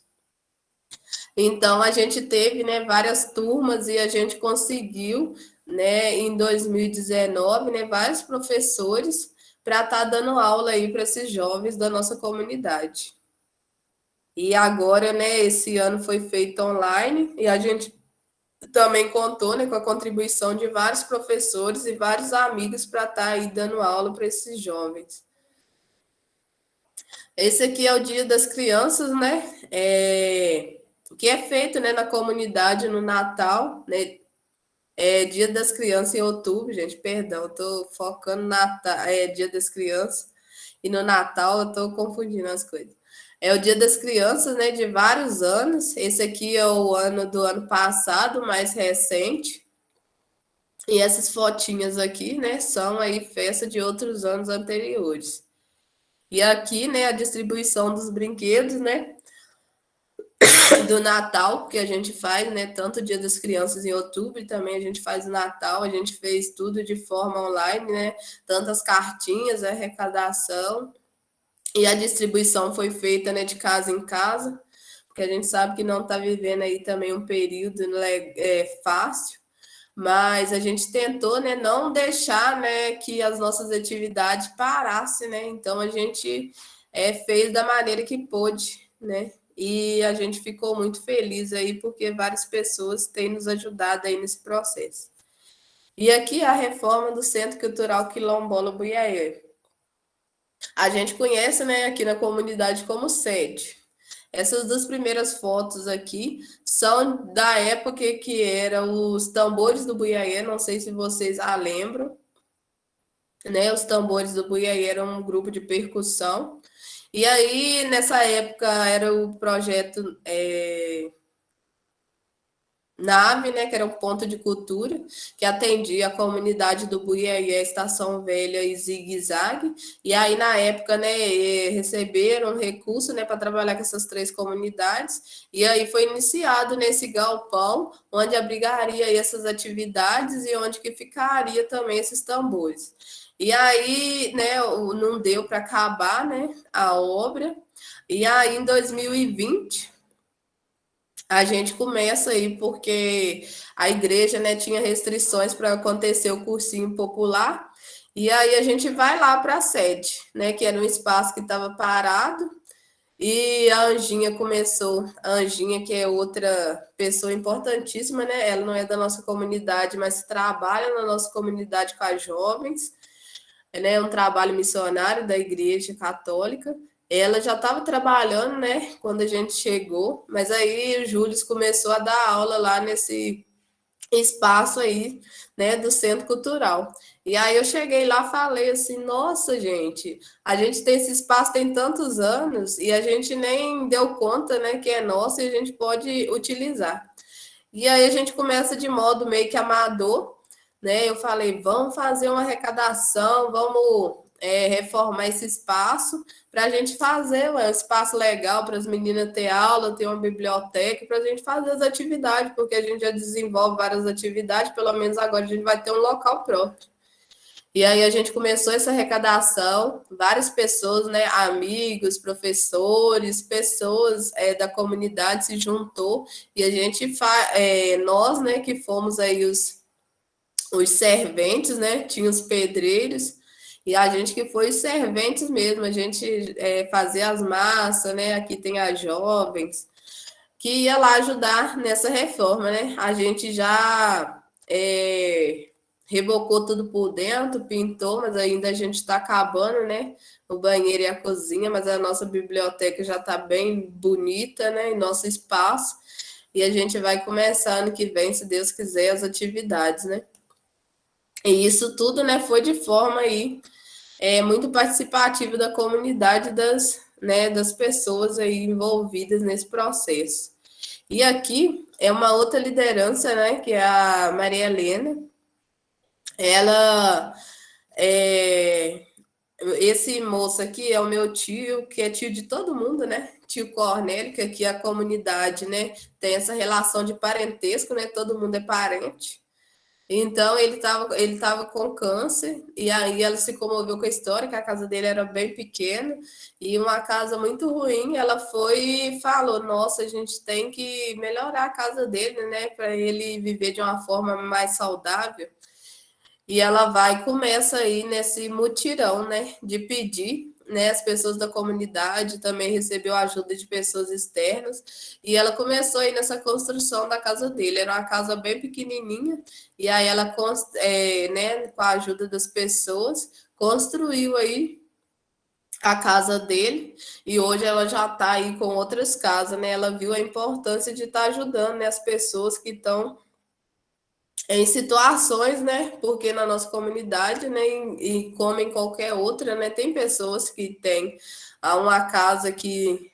Speaker 4: Então a gente teve, né, várias turmas e a gente conseguiu, né, em 2019, né, vários professores para estar dando aula aí para esses jovens da nossa comunidade. E agora, né, esse ano foi feito online e a gente também contou, né, com a contribuição de vários professores e vários amigos para estar aí dando aula para esses jovens. Esse aqui é o Dia das Crianças, né? Que é feito, né, na comunidade no Natal, né? É Dia das Crianças em outubro, gente, perdão, estou focando no Natal, Dia das Crianças, e no Natal eu estou confundindo as coisas. É o Dia das Crianças, né, de vários anos. Esse aqui é o ano do ano passado, mais recente. E essas fotinhas aqui, né, são aí festa de outros anos anteriores. E aqui, né, a distribuição dos brinquedos, né, do Natal, que a gente faz, né, tanto o Dia das Crianças em outubro, e também a gente faz o Natal, a gente fez tudo de forma online, né, tantas cartinhas, a arrecadação, e a distribuição foi feita, né, de casa em casa, porque a gente sabe que não está vivendo aí também um período, né, fácil, mas a gente tentou, né, não deixar, né, que as nossas atividades parassem, né, então a gente fez da maneira que pôde, né, e a gente ficou muito feliz aí, porque várias pessoas têm nos ajudado aí nesse processo. E aqui a reforma do Centro Cultural Quilombola Buiaê. A gente conhece, né, aqui na comunidade como sede. Essas duas primeiras fotos aqui são da época que eram os tambores do Buiaê, não sei se vocês a lembram, né? Os tambores do Buiaê eram um grupo de percussão. E aí, nessa época, era o projeto Nave, né, que era um ponto de cultura, que atendia a comunidade do Buiaí, a Estação Velha e Zigue Zague. E aí, na época, né, receberam recurso, né, para trabalhar com essas três comunidades. E aí foi iniciado nesse galpão, onde abrigaria essas atividades e onde que ficaria também esses tambores. E aí, né, não deu para acabar, né, a obra. E aí, em 2020... a gente começa aí porque a igreja, né, tinha restrições para acontecer o cursinho popular, e aí a gente vai lá para a sede, né, que era um espaço que estava parado, e a Anjinha começou, a Anjinha, que é outra pessoa importantíssima, né, ela não é da nossa comunidade, mas trabalha na nossa comunidade com as jovens, né, é um trabalho missionário da Igreja Católica. Ela já estava trabalhando, né, quando a gente chegou, mas aí o Júlio começou a dar aula lá nesse espaço aí, né, do Centro Cultural. E aí eu cheguei lá e falei assim, nossa, gente, a gente tem esse espaço tem tantos anos e a gente nem deu conta, né, que é nosso e a gente pode utilizar. E aí a gente começa de modo meio que amador, né? Eu falei, vamos fazer uma arrecadação, vamos reformar esse espaço para a gente fazer um espaço legal para as meninas ter aula, ter uma biblioteca, para a gente fazer as atividades, porque a gente já desenvolve várias atividades, pelo menos agora a gente vai ter um local próprio. E aí a gente começou essa arrecadação, várias pessoas, né, amigos, professores, pessoas da comunidade se juntou e a gente nós, né, que fomos aí os serventes, né, tinha os pedreiros e a gente que foi os serventes mesmo, a gente fazia as massas, né, aqui tem as jovens que ia lá ajudar nessa reforma, né? A gente já rebocou tudo por dentro, pintou, mas ainda a gente está acabando, né? O banheiro e a cozinha, mas a nossa biblioteca já está bem bonita, né? E nosso espaço. E a gente vai começar ano que vem, se Deus quiser, as atividades, né? E isso tudo, né, foi de forma aí muito participativa da comunidade das pessoas aí envolvidas nesse processo. E aqui é uma outra liderança, né, que é a Maria Helena. Ela esse moço aqui é o meu tio, que é tio de todo mundo, né? Tio Cornélio, que aqui a comunidade, né, tem essa relação de parentesco, né? Todo mundo é parente. Então, ele tava com câncer, e aí ela se comoveu com a história, que a casa dele era bem pequena, e uma casa muito ruim. Ela foi e falou: Nossa, a gente tem que melhorar a casa dele, né, para ele viver de uma forma mais saudável. E ela vai e começa aí nesse mutirão, né, de pedir, né, as pessoas da comunidade também recebeu ajuda de pessoas externas, e ela começou aí nessa construção da casa dele. Era uma casa bem pequenininha, e aí ela, né, com a ajuda das pessoas, construiu aí a casa dele, e hoje ela já está aí com outras casas, né? Ela viu a importância de estar ajudando, né, as pessoas que estão em situações, né? Porque na nossa comunidade, né? E como em qualquer outra, né? Tem pessoas que têm uma casa que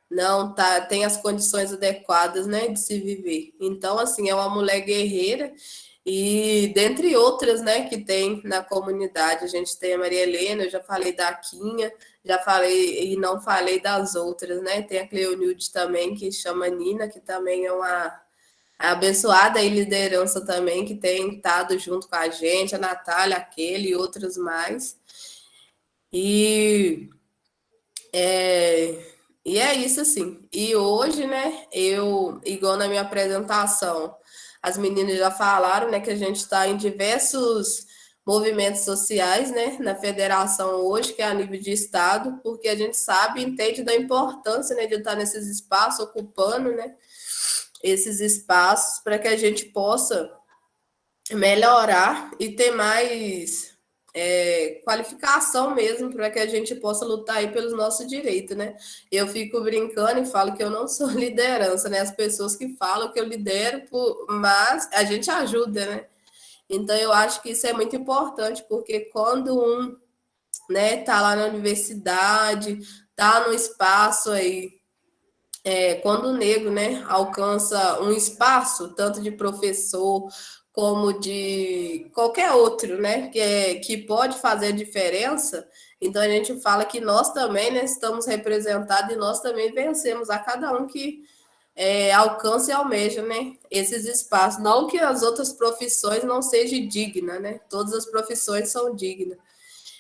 Speaker 4: não tem as condições adequadas, né? De se viver. Então, assim, é uma mulher guerreira e dentre outras, né? Que tem na comunidade, a gente tem a Maria Helena, eu já falei da Quinha, já falei e não falei das outras, né? Tem a Cleonilde também, que chama Nina, que também é uma abençoada e liderança também, que tem estado junto com a gente, a Natália, aquele e outros mais. E é isso, assim. E hoje, né, igual na minha apresentação, as meninas já falaram, né, que a gente está em diversos movimentos sociais, né, na federação hoje, que é a nível de estado, porque a gente sabe, entende da importância, né, de estar nesses espaços, ocupando, né, esses espaços para que a gente possa melhorar e ter mais qualificação mesmo para que a gente possa lutar aí pelos nossos direitos, né? Eu fico brincando e falo que eu não sou liderança, né? As pessoas que falam que eu lidero, mas a gente ajuda, né? Então eu acho que isso é muito importante, porque quando né, tá lá na universidade, tá no espaço aí, quando o negro, né, alcança um espaço, tanto de professor como de qualquer outro, né, que pode fazer diferença, então a gente fala que nós também, né, estamos representados e nós também vencemos a cada um que alcança e almeja, né, esses espaços. Não que as outras profissões não sejam dignas, né, todas as profissões são dignas.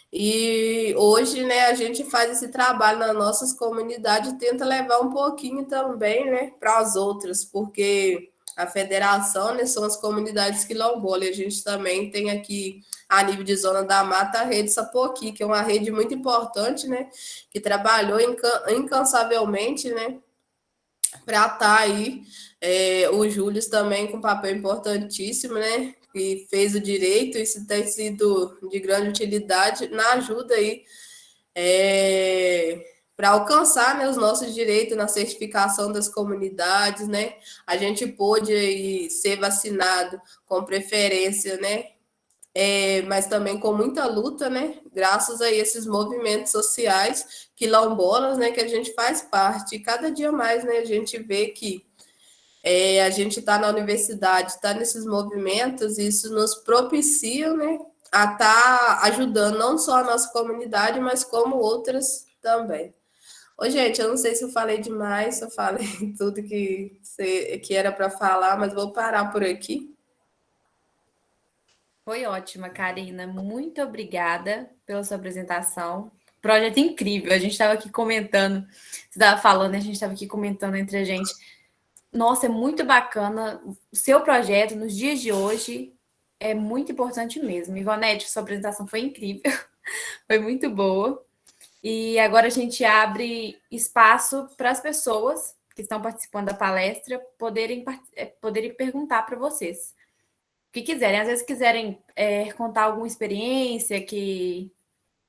Speaker 4: E hoje, né, a gente faz esse trabalho nas nossas comunidades e tenta levar um pouquinho também, né, para as outras, porque a federação, né, são as comunidades quilombolas. E a gente também tem aqui, a nível de Zona da Mata, a rede Sapoqui, que é uma rede muito importante, né, que trabalhou incansavelmente, né, para estar aí. O Júlio também com um papel importantíssimo, né? Que fez o direito, isso tem sido de grande utilidade na ajuda aí para alcançar, né, os nossos direitos na certificação das comunidades, né? A gente pôde aí ser vacinado com preferência, né? Mas também com muita luta, né? Graças a esses movimentos sociais quilombolas, né? Que a gente faz parte. E cada dia mais, né? A gente vê que a gente está na universidade, está nesses movimentos, e isso nos propicia, né? A estar ajudando não só a nossa comunidade, mas como outras também. Ô, gente, eu não sei se eu falei demais, se eu falei tudo que era para falar, mas vou parar por aqui.
Speaker 1: Foi ótima, Karina. Muito obrigada pela sua apresentação. Projeto incrível. A gente estava aqui comentando, você estava falando, a gente estava aqui comentando entre a gente. Nossa, é muito bacana o seu projeto nos dias de hoje. É muito importante mesmo. Ivonete, sua apresentação foi incrível. Foi muito boa. E agora a gente abre espaço para as pessoas que estão participando da palestra poderem perguntar para vocês o que quiserem. Às vezes quiserem contar alguma experiência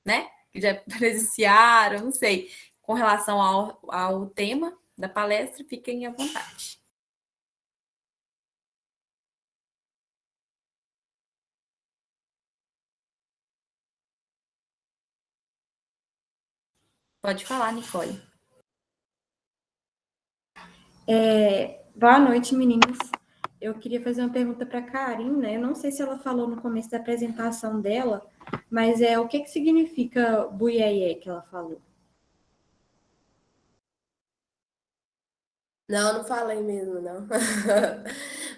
Speaker 1: né, que já presenciaram, não sei, com relação ao tema da palestra, fiquem à vontade. Pode falar, Nicole.
Speaker 5: Boa noite, meninas. Eu queria fazer uma pergunta para a Karine, né? Eu não sei se ela falou no começo da apresentação dela, mas o que significa buiaié que ela falou?
Speaker 4: Não, não falei mesmo, não.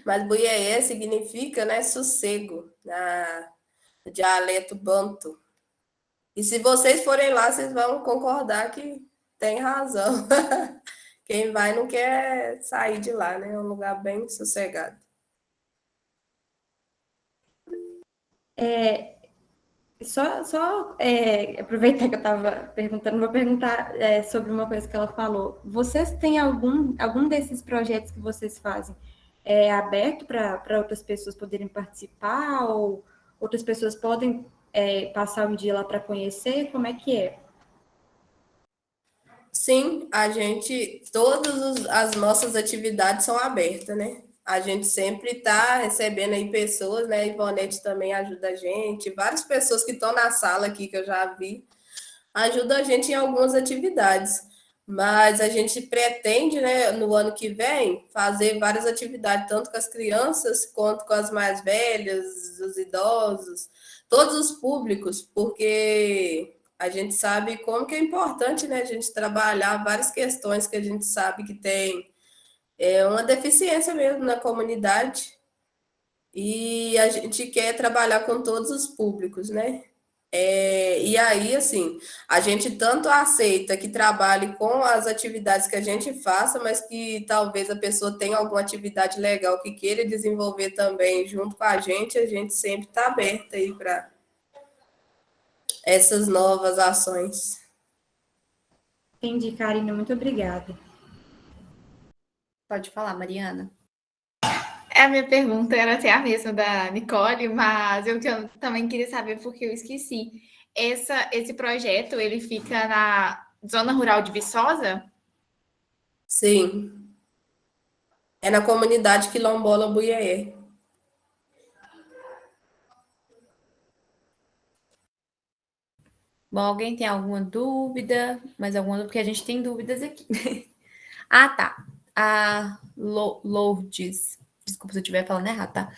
Speaker 4: Mas Buiaé significa, né, sossego, no dialeto banto. E se vocês forem lá, vocês vão concordar que tem razão. Quem vai não quer sair de lá, né? É um lugar bem sossegado.
Speaker 5: Aproveitar que eu estava perguntando, vou perguntar sobre uma coisa que ela falou. Vocês têm algum desses projetos que vocês fazem aberto para outras pessoas poderem participar, ou outras pessoas podem passar um dia lá para conhecer? Como é que é?
Speaker 4: Sim, todas as nossas atividades são abertas, né? A gente sempre está recebendo aí pessoas, né? A Ivonete também ajuda a gente, várias pessoas que estão na sala aqui que eu já vi, ajudam a gente em algumas atividades. Mas a gente pretende, né, no ano que vem, fazer várias atividades, tanto com as crianças quanto com as mais velhas, os idosos, todos os públicos, porque a gente sabe como que é importante, né, a gente trabalhar várias questões que a gente sabe que tem uma deficiência mesmo na comunidade, e a gente quer trabalhar com todos os públicos, né? E aí, assim, a gente tanto aceita que trabalhe com as atividades que a gente faça, mas que talvez a pessoa tenha alguma atividade legal que queira desenvolver também junto com a gente sempre está aberta aí para essas novas ações.
Speaker 5: Entendi, Karina, muito obrigada.
Speaker 1: Pode falar, Mariana.
Speaker 6: A minha pergunta era até a mesma da Nicole, mas eu também queria saber porque eu esqueci. Esse projeto, ele fica na zona rural de Viçosa?
Speaker 4: Sim. É na comunidade quilombola Buiaé.
Speaker 1: Bom, alguém tem alguma dúvida? Mais alguma dúvida? Porque a gente tem dúvidas aqui. Ah, tá. A Lourdes, desculpa se eu estiver falando errado, tá?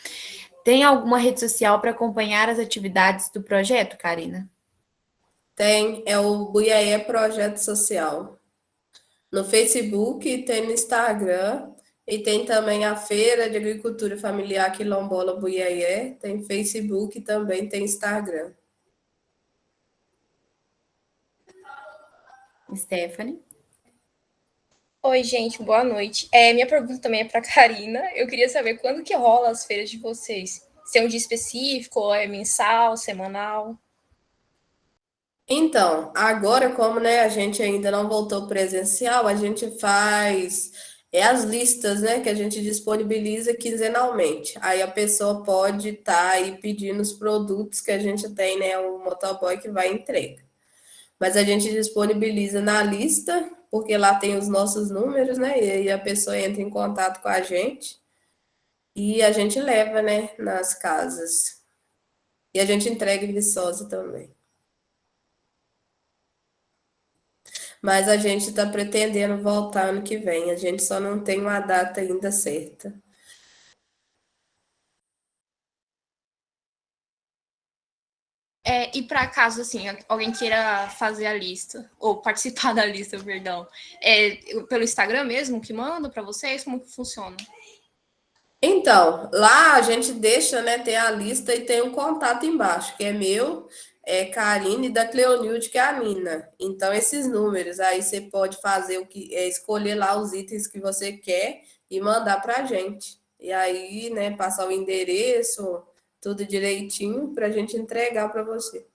Speaker 1: Tem alguma rede social para acompanhar as atividades do projeto, Karina?
Speaker 4: Tem, é o Buiaé Projeto Social. No Facebook, tem no Instagram, e tem também a Feira de Agricultura Familiar Quilombola Buiaé, tem Facebook e também tem Instagram.
Speaker 1: Stephanie?
Speaker 7: Oi, gente, boa noite. Minha pergunta também é para a Karina. Eu queria saber quando que rola as feiras de vocês? Se é um dia específico, ou é mensal, semanal?
Speaker 4: Então, agora, como né, a gente ainda não voltou presencial, a gente faz as listas, né, que a gente disponibiliza quinzenalmente. Aí a pessoa pode estar aí pedindo os produtos que a gente tem, né, o motoboy que vai entrega. Mas a gente disponibiliza na lista, porque lá tem os nossos números, né, e aí a pessoa entra em contato com a gente e a gente leva, né, nas casas. E a gente entrega em Viçosa também. Mas a gente está pretendendo voltar ano que vem. A gente só não tem uma data ainda certa.
Speaker 7: E para caso assim, alguém queira fazer a lista, ou participar da lista, perdão, pelo Instagram mesmo que manda para vocês? Como que funciona?
Speaker 4: Então, lá a gente deixa, né, ter a lista e tem um contato embaixo, que é meu, Karine, e da Cleonilde, que é a Nina. Então, esses números, aí você pode fazer escolher lá os itens que você quer e mandar para a gente. E aí, né, passar o endereço, tudo direitinho, para a gente entregar para você.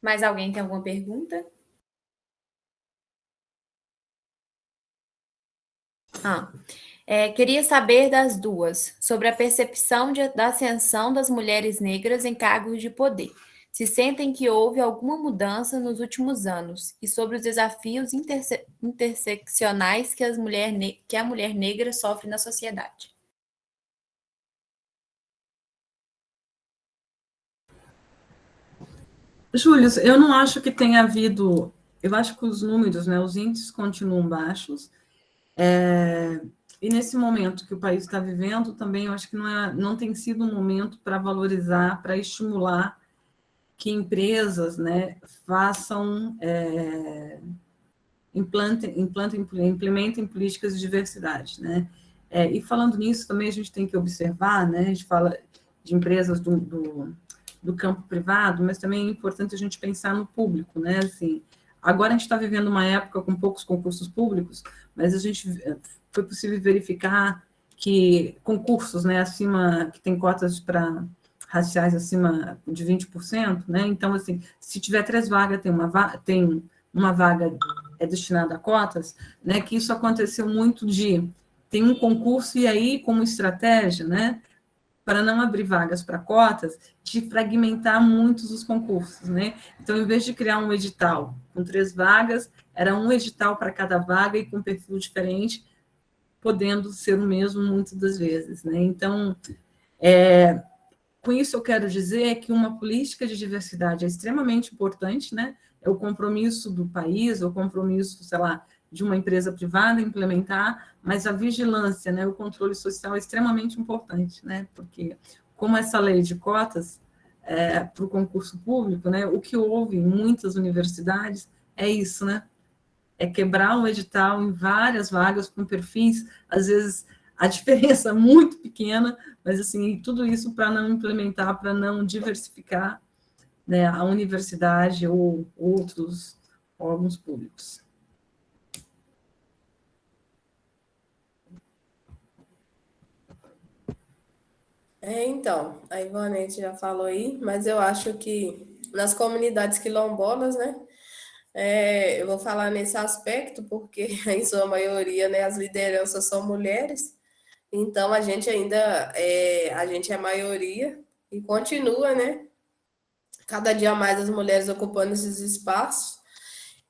Speaker 1: Mais alguém tem alguma pergunta? Queria saber das duas, sobre a percepção da ascensão das mulheres negras em cargos de poder. Se sentem que houve alguma mudança nos últimos anos e sobre os desafios interseccionais que a mulher negra sofre na sociedade.
Speaker 2: Júlio, eu não acho que tenha havido... Eu acho que os números, né, os índices continuam baixos. E nesse momento que o país está vivendo, também eu acho que não tem sido um momento para valorizar, para estimular que empresas, né, façam, implementem políticas de diversidade, né? E falando nisso, também a gente tem que observar, né, a gente fala de empresas do campo privado, mas também é importante a gente pensar no público, né? Assim, agora a gente está vivendo uma época com poucos concursos públicos, mas foi possível verificar que concursos, né, acima, que tem cotas para raciais acima de 20%, né? Então, assim, se tiver 3 vagas, tem uma vaga destinada a cotas, né? Que isso aconteceu muito tem um concurso e aí, como estratégia, né? Para não abrir vagas para cotas, de fragmentar muitos os concursos, né? Então, em vez de criar um edital com 3 vagas, era um edital para cada vaga e com um perfil diferente, podendo ser o mesmo muitas das vezes, né? Então, com isso eu quero dizer que uma política de diversidade é extremamente importante, né? É o compromisso do país, é o compromisso, sei lá, de uma empresa privada implementar, mas a vigilância, né, o controle social é extremamente importante, né? Porque como essa lei de cotas para o concurso público, né, o que houve em muitas universidades é isso, né? É quebrar um edital em várias vagas com perfis, às vezes a diferença é muito pequena, mas assim, tudo isso para não implementar, para não diversificar, né, a universidade ou outros órgãos públicos.
Speaker 4: Então, a Ivonete já falou aí, mas eu acho que nas comunidades quilombolas, né, eu vou falar nesse aspecto, porque em sua maioria, né, as lideranças são mulheres, então a gente a gente é maioria e continua, né, cada dia mais as mulheres ocupando esses espaços,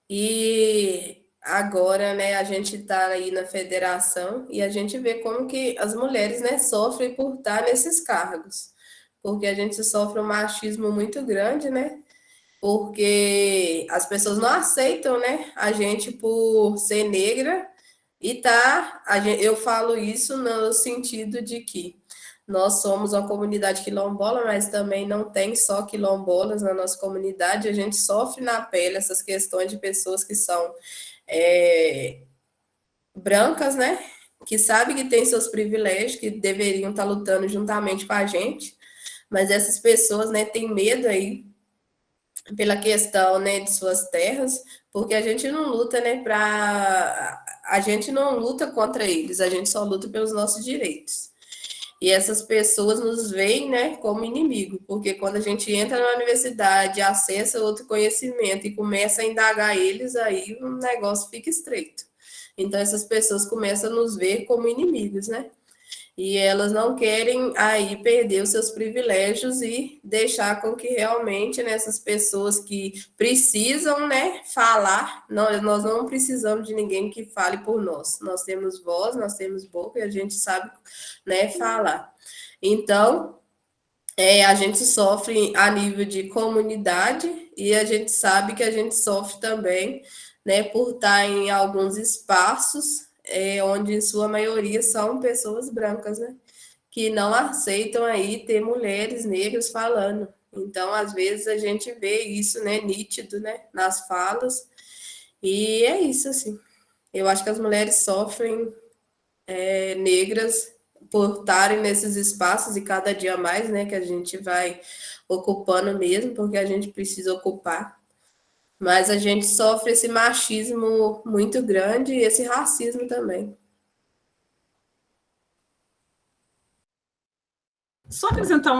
Speaker 4: e agora, né, a gente está aí na federação e a gente vê como que as mulheres, né, sofrem por estar nesses cargos, porque a gente sofre um machismo muito grande, né, porque as pessoas não aceitam, né, a gente por ser negra e eu falo isso no sentido de que nós somos uma comunidade quilombola, mas também não tem só quilombolas na nossa comunidade, a gente sofre na pele essas questões de pessoas que são brancas, né, que sabem que têm seus privilégios, que deveriam estar lutando juntamente com a gente, mas essas pessoas, né, têm medo aí pela questão, né, de suas terras, porque a gente não luta, né, a gente não luta contra eles, a gente só luta pelos nossos direitos. E essas pessoas nos veem, né, como inimigo, porque quando a gente entra na universidade, acessa outro conhecimento e começa a indagar eles, aí o negócio fica estreito. Então essas pessoas começam a nos ver como inimigos, né? E elas não querem aí perder os seus privilégios e deixar com que realmente nessas pessoas que precisam, né, falar, nós não precisamos de ninguém que fale por nós. Nós temos voz, nós temos boca e a gente sabe, né, falar. Então, a gente sofre a nível de comunidade e a gente sabe que a gente sofre também, né, por estar em alguns espaços onde em sua maioria são pessoas brancas, né, que não aceitam aí ter mulheres negras falando. Então, às vezes a gente vê isso, né, nítido, né, nas falas. E é isso, assim. Eu acho que as mulheres sofrem negras por estarem nesses espaços e cada dia mais, né, que a gente vai ocupando mesmo, porque a gente precisa ocupar. Mas a gente sofre esse machismo muito grande e esse racismo também.
Speaker 2: Só acrescentar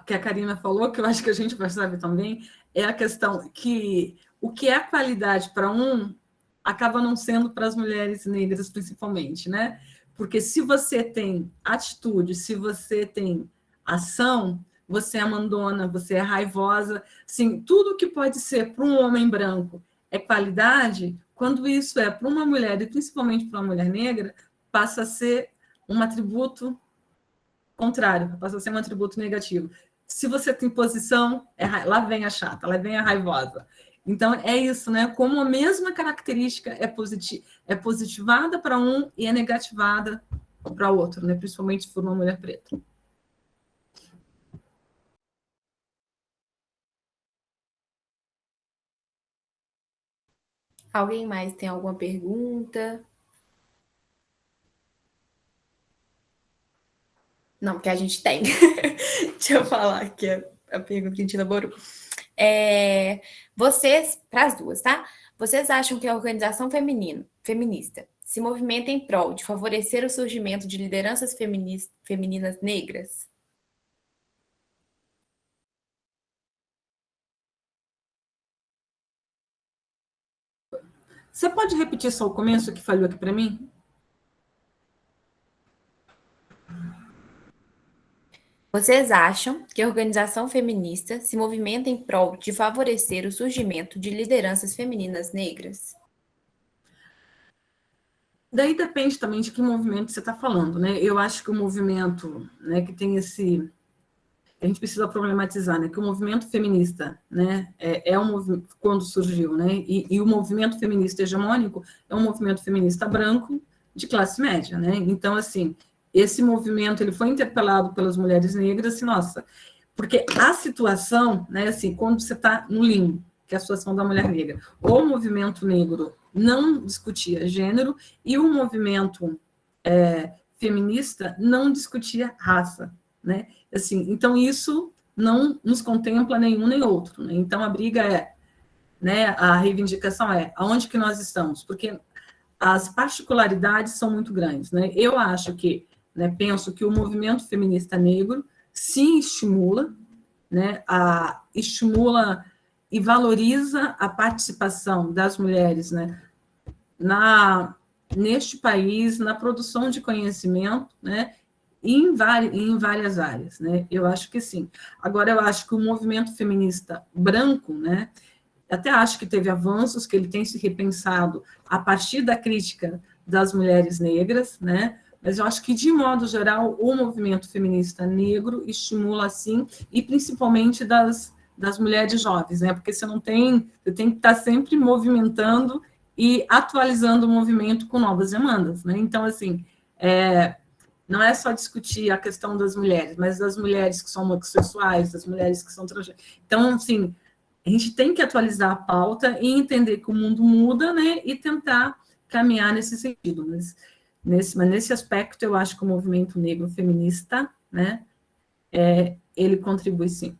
Speaker 2: que a Karina falou, que eu acho que a gente percebe também, é a questão que o que é qualidade para um acaba não sendo para as mulheres negras, principalmente, né? Porque se você tem atitude, se você tem ação, você é mandona, você é raivosa, assim, tudo que pode ser para um homem branco é qualidade, quando isso é para uma mulher, e principalmente para uma mulher negra, passa a ser um atributo contrário, passa a ser um atributo negativo. Se você tem posição, lá vem a chata, lá vem a raivosa. Então, é isso, né? Como a mesma característica é positivada para um e é negativada para outro, né? Principalmente se for uma mulher preta.
Speaker 1: Alguém mais tem alguma pergunta? Não, porque a gente tem. Deixa eu falar aqui a pergunta que a gente elaborou. Vocês, para as duas, tá? Vocês acham que a organização feminista se movimenta em prol de favorecer o surgimento de lideranças femininas negras?
Speaker 2: Você pode repetir só o começo que falhou aqui para mim?
Speaker 1: Vocês acham que a organização feminista se movimenta em prol de favorecer o surgimento de lideranças femininas negras?
Speaker 2: Daí depende também de que movimento você está falando, né? Eu acho que o movimento, né, que tem esse... A gente precisa problematizar, né? Que o movimento feminista, né, é um movimento quando surgiu, né? E o movimento feminista hegemônico é um movimento feminista branco de classe média, né? Então, assim, esse movimento ele foi interpelado pelas mulheres negras, e, nossa, porque a situação, né, assim, quando você está no limbo, que é a situação da mulher negra, o movimento negro não discutia gênero e o movimento feminista não discutia raça, né? Assim, então isso não nos contempla nenhum nem outro, né? Então a briga né, a reivindicação aonde que nós estamos, porque as particularidades são muito grandes, né? Eu acho que, né, penso que o movimento feminista negro se estimula, né, estimula e valoriza a participação das mulheres, né, neste país, na produção de conhecimento, né, em várias áreas, né? Eu acho que sim. Agora, eu acho que o movimento feminista branco, né, até acho que teve avanços, que ele tem se repensado a partir da crítica das mulheres negras, né? Mas eu acho que, de modo geral, o movimento feminista negro estimula, sim, e principalmente das mulheres jovens, né? Porque você tem que estar sempre movimentando e atualizando o movimento com novas demandas, né? Então, assim, não é só discutir a questão das mulheres, mas das mulheres que são homossexuais, das mulheres que são transgêneros. Então, assim, a gente tem que atualizar a pauta e entender que o mundo muda, né, e tentar caminhar nesse sentido. Mas nesse aspecto, eu acho que o movimento negro feminista, né, ele contribui sim.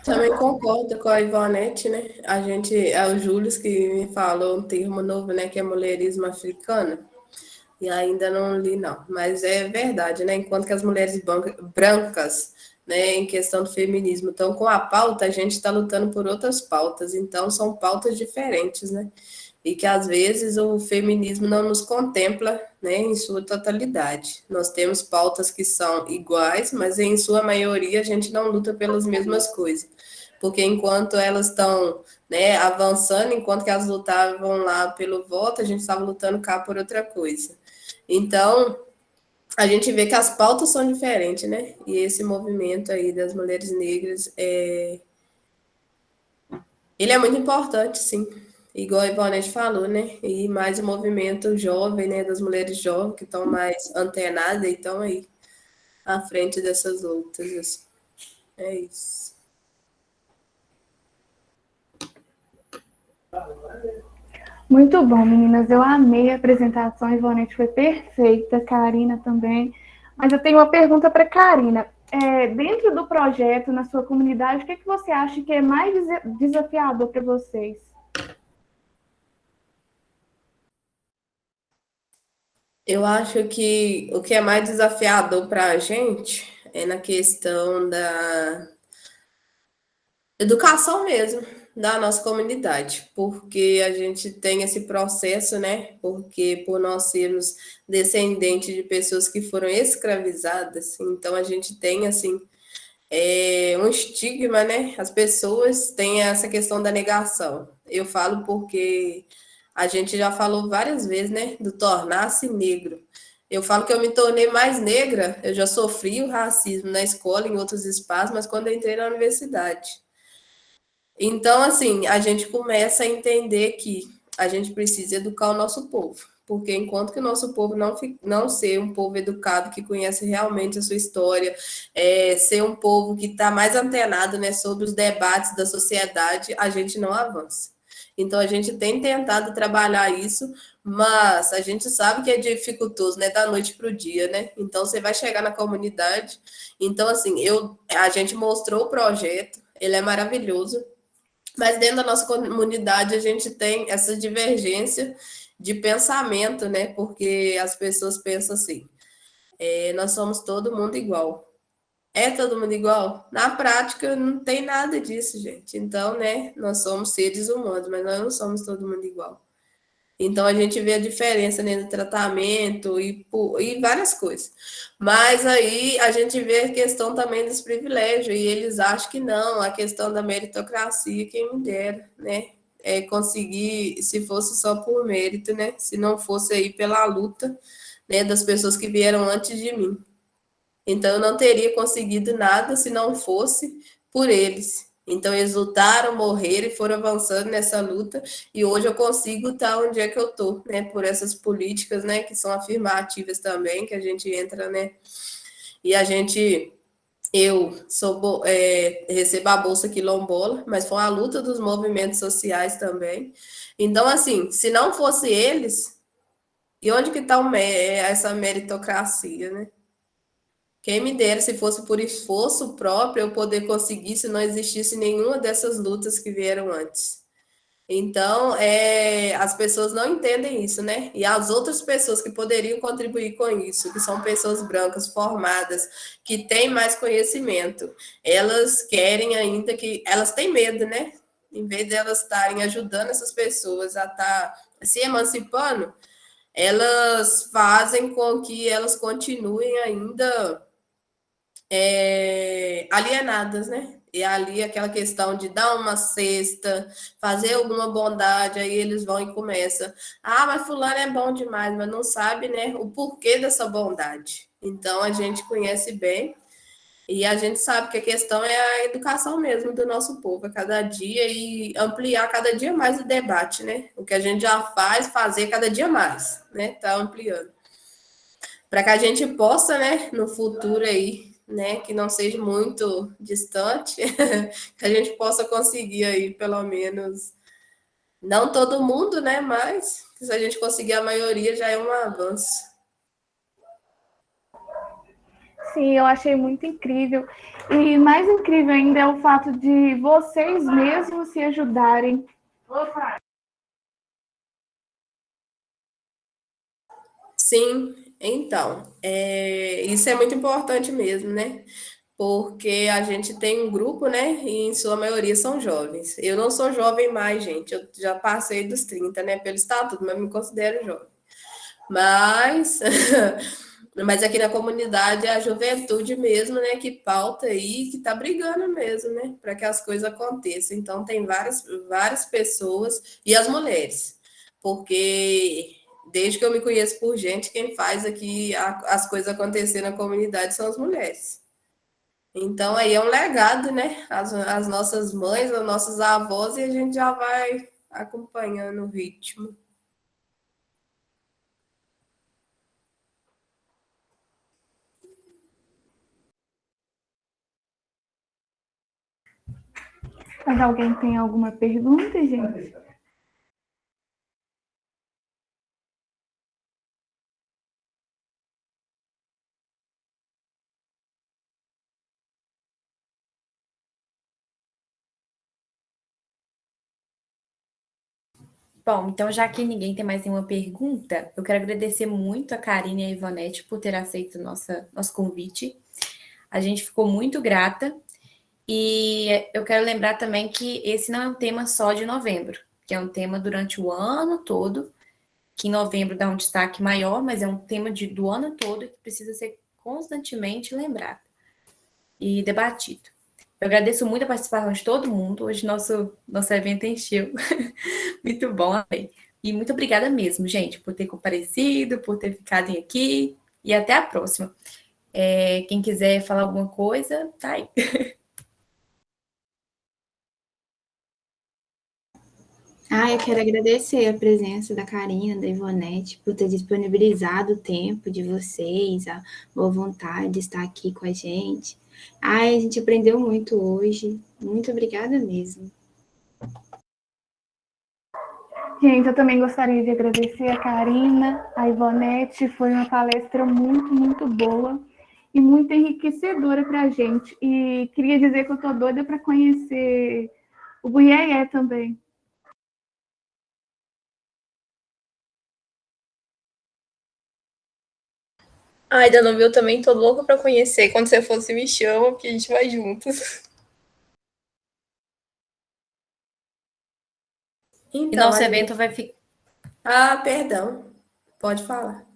Speaker 4: Também concordo com a Ivonete, né? É o Júlio que me falou um termo novo, né? Que é mulherismo africano. E ainda não li, não. Mas é verdade, né? Enquanto que as mulheres brancas, né, em questão do feminismo, estão com a pauta, a gente está lutando por outras pautas. Então, são pautas diferentes, né? E que, às vezes, o feminismo não nos contempla, né, em sua totalidade. Nós temos pautas que são iguais, mas, em sua maioria, a gente não luta pelas mesmas coisas. Porque enquanto elas estão, né, avançando, enquanto que elas lutavam lá pelo voto, a gente estava lutando cá por outra coisa. Então, a gente vê que as pautas são diferentes, né? E esse movimento aí das mulheres negras, ele é muito importante, sim. Igual a Ivonete falou, né? E mais o movimento jovem, né? Das mulheres jovens que estão mais antenadas e estão aí à frente dessas lutas. Assim. É isso.
Speaker 3: Muito bom, meninas. Eu amei a apresentação. A Ivonete foi perfeita, Karina também. Mas eu tenho uma pergunta para Karina. Dentro do projeto, na sua comunidade, o que você acha que é mais desafiador para vocês?
Speaker 4: Eu acho que o que é mais desafiador para a gente é na questão da educação mesmo da nossa comunidade, porque a gente tem esse processo, né? Porque por nós sermos descendentes de pessoas que foram escravizadas, então a gente tem assim um estigma, né? As pessoas têm essa questão da negação. Eu falo porque a gente já falou várias vezes, né? Do tornar-se negro. Eu falo que eu me tornei mais negra, eu já sofri o racismo na escola, em outros espaços, mas quando eu entrei na universidade. Então, assim, a gente começa a entender que a gente precisa educar o nosso povo, porque enquanto que o nosso povo não ser um povo educado, que conhece realmente a sua história, ser um povo que está mais antenado, né, sobre os debates da sociedade, a gente não avança. Então, a gente tem tentado trabalhar isso, mas a gente sabe que é dificultoso, né, da noite para o dia, né? Então, você vai chegar na comunidade. Então, assim, a gente mostrou o projeto, ele é maravilhoso, mas dentro da nossa comunidade a gente tem essa divergência de pensamento, né? Porque as pessoas pensam assim, nós somos todo mundo igual. É todo mundo igual? Na prática, não tem nada disso, gente. Então, né, nós somos seres humanos, mas nós não somos todo mundo igual. Então, a gente vê a diferença, né, no tratamento e várias coisas. Mas aí a gente vê a questão também dos privilégios, e eles acham que não, a questão da meritocracia, quem me dera, né? Conseguir, se fosse só por mérito, né? Se não fosse aí pela luta, né, das pessoas que vieram antes de mim. Então, eu não teria conseguido nada se não fosse por eles. Então, eles lutaram, morreram e foram avançando nessa luta. E hoje eu consigo estar onde é que eu estou, né? Por essas políticas, né? Que são afirmativas também, que a gente entra, né? E recebo a Bolsa Quilombola, mas foi uma luta dos movimentos sociais também. Então, assim, se não fosse eles, e onde que está essa meritocracia, né? Quem me dera se fosse por esforço próprio eu poder conseguir, se não existisse nenhuma dessas lutas que vieram antes. Então, as pessoas não entendem isso, né? E as outras pessoas que poderiam contribuir com isso, que são pessoas brancas, formadas, que têm mais conhecimento, elas querem ainda que... Elas têm medo, né? Em vez de elas estarem ajudando essas pessoas a estar se emancipando, elas fazem com que elas continuem ainda alienadas, né? E ali aquela questão de dar uma cesta, fazer alguma bondade, aí eles vão e começam. Ah, mas fulano é bom demais, mas não sabe, né, o porquê dessa bondade. Então a gente conhece bem e a gente sabe que a questão é a educação mesmo do nosso povo, a cada dia e ampliar cada dia mais o debate, né? O que a gente já faz, fazer cada dia mais, né? Tá ampliando. Para que a gente possa, né, no futuro aí, né, que não seja muito distante, que a gente possa conseguir aí, pelo menos, não todo mundo, né, mas se a gente conseguir a maioria, já é um avanço.
Speaker 3: Sim, eu achei muito incrível. E mais incrível ainda é o fato de vocês mesmos se ajudarem.
Speaker 4: Sim, então, isso é muito importante mesmo, né? Porque a gente tem um grupo, né? E em sua maioria são jovens. Eu não sou jovem mais, gente. Eu já passei dos 30, né? Pelo estatuto, mas me considero jovem. Mas, mas aqui na comunidade é a juventude mesmo, né? Que pauta aí, que tá brigando mesmo, né? Para que as coisas aconteçam. Então, tem várias pessoas e as mulheres. Porque desde que eu me conheço por gente, quem faz aqui as coisas acontecerem na comunidade são as mulheres. Então, aí é um legado, né? As nossas mães, as nossas avós, e a gente já vai acompanhando o ritmo.
Speaker 3: Mas alguém tem alguma pergunta, gente?
Speaker 1: Bom, então já que ninguém tem mais nenhuma pergunta, eu quero agradecer muito a Karine e a Ivonete por ter aceito o nosso convite. A gente ficou muito grata. E eu quero lembrar também que esse não é um tema só de novembro, que é um tema durante o ano todo, que em novembro dá um destaque maior, mas é um tema do ano todo que precisa ser constantemente lembrado e debatido. Eu agradeço muito a participação de todo mundo. Hoje nosso evento encheu. Muito bom, amei. E muito obrigada mesmo, gente, por ter comparecido, por ter ficado aqui. E até a próxima. Quem quiser falar alguma coisa, tá aí.
Speaker 8: Eu quero agradecer a presença da Karina, da Ivonete, por ter disponibilizado o tempo de vocês, a boa vontade de estar aqui com a gente. A gente aprendeu muito hoje. Muito obrigada mesmo.
Speaker 3: Gente, eu também gostaria de agradecer a Karina, a Ivonete. Foi uma palestra muito, muito boa e muito enriquecedora para a gente. E queria dizer que eu estou doida para conhecer o Buiaé também.
Speaker 7: Ainda não viu, eu também tô louca para conhecer. Quando você for, você me chama, porque a gente vai juntos.
Speaker 1: E
Speaker 4: Então,
Speaker 1: nosso evento vai ficar.
Speaker 4: perdão. Pode falar.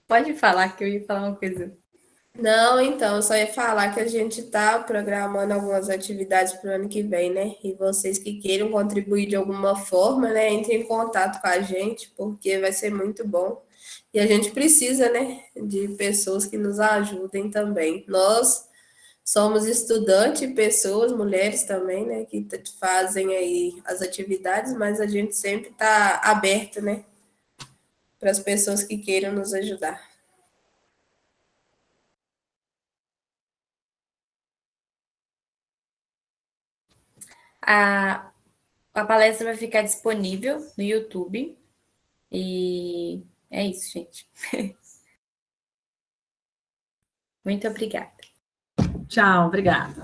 Speaker 1: Pode falar que eu ia falar uma coisa.
Speaker 4: Não, então, eu só ia falar que a gente está programando algumas atividades para o ano que vem, né? E vocês que queiram contribuir de alguma forma, né? Entrem em contato com a gente, porque vai ser muito bom. E a gente precisa, né? De pessoas que nos ajudem também. Nós somos estudantes e pessoas, mulheres também, né? Que fazem aí as atividades, mas a gente sempre está aberto, né? Para as pessoas que queiram nos ajudar.
Speaker 1: A palestra vai ficar disponível no YouTube. E é isso, gente. Muito obrigada.
Speaker 2: Tchau, obrigada.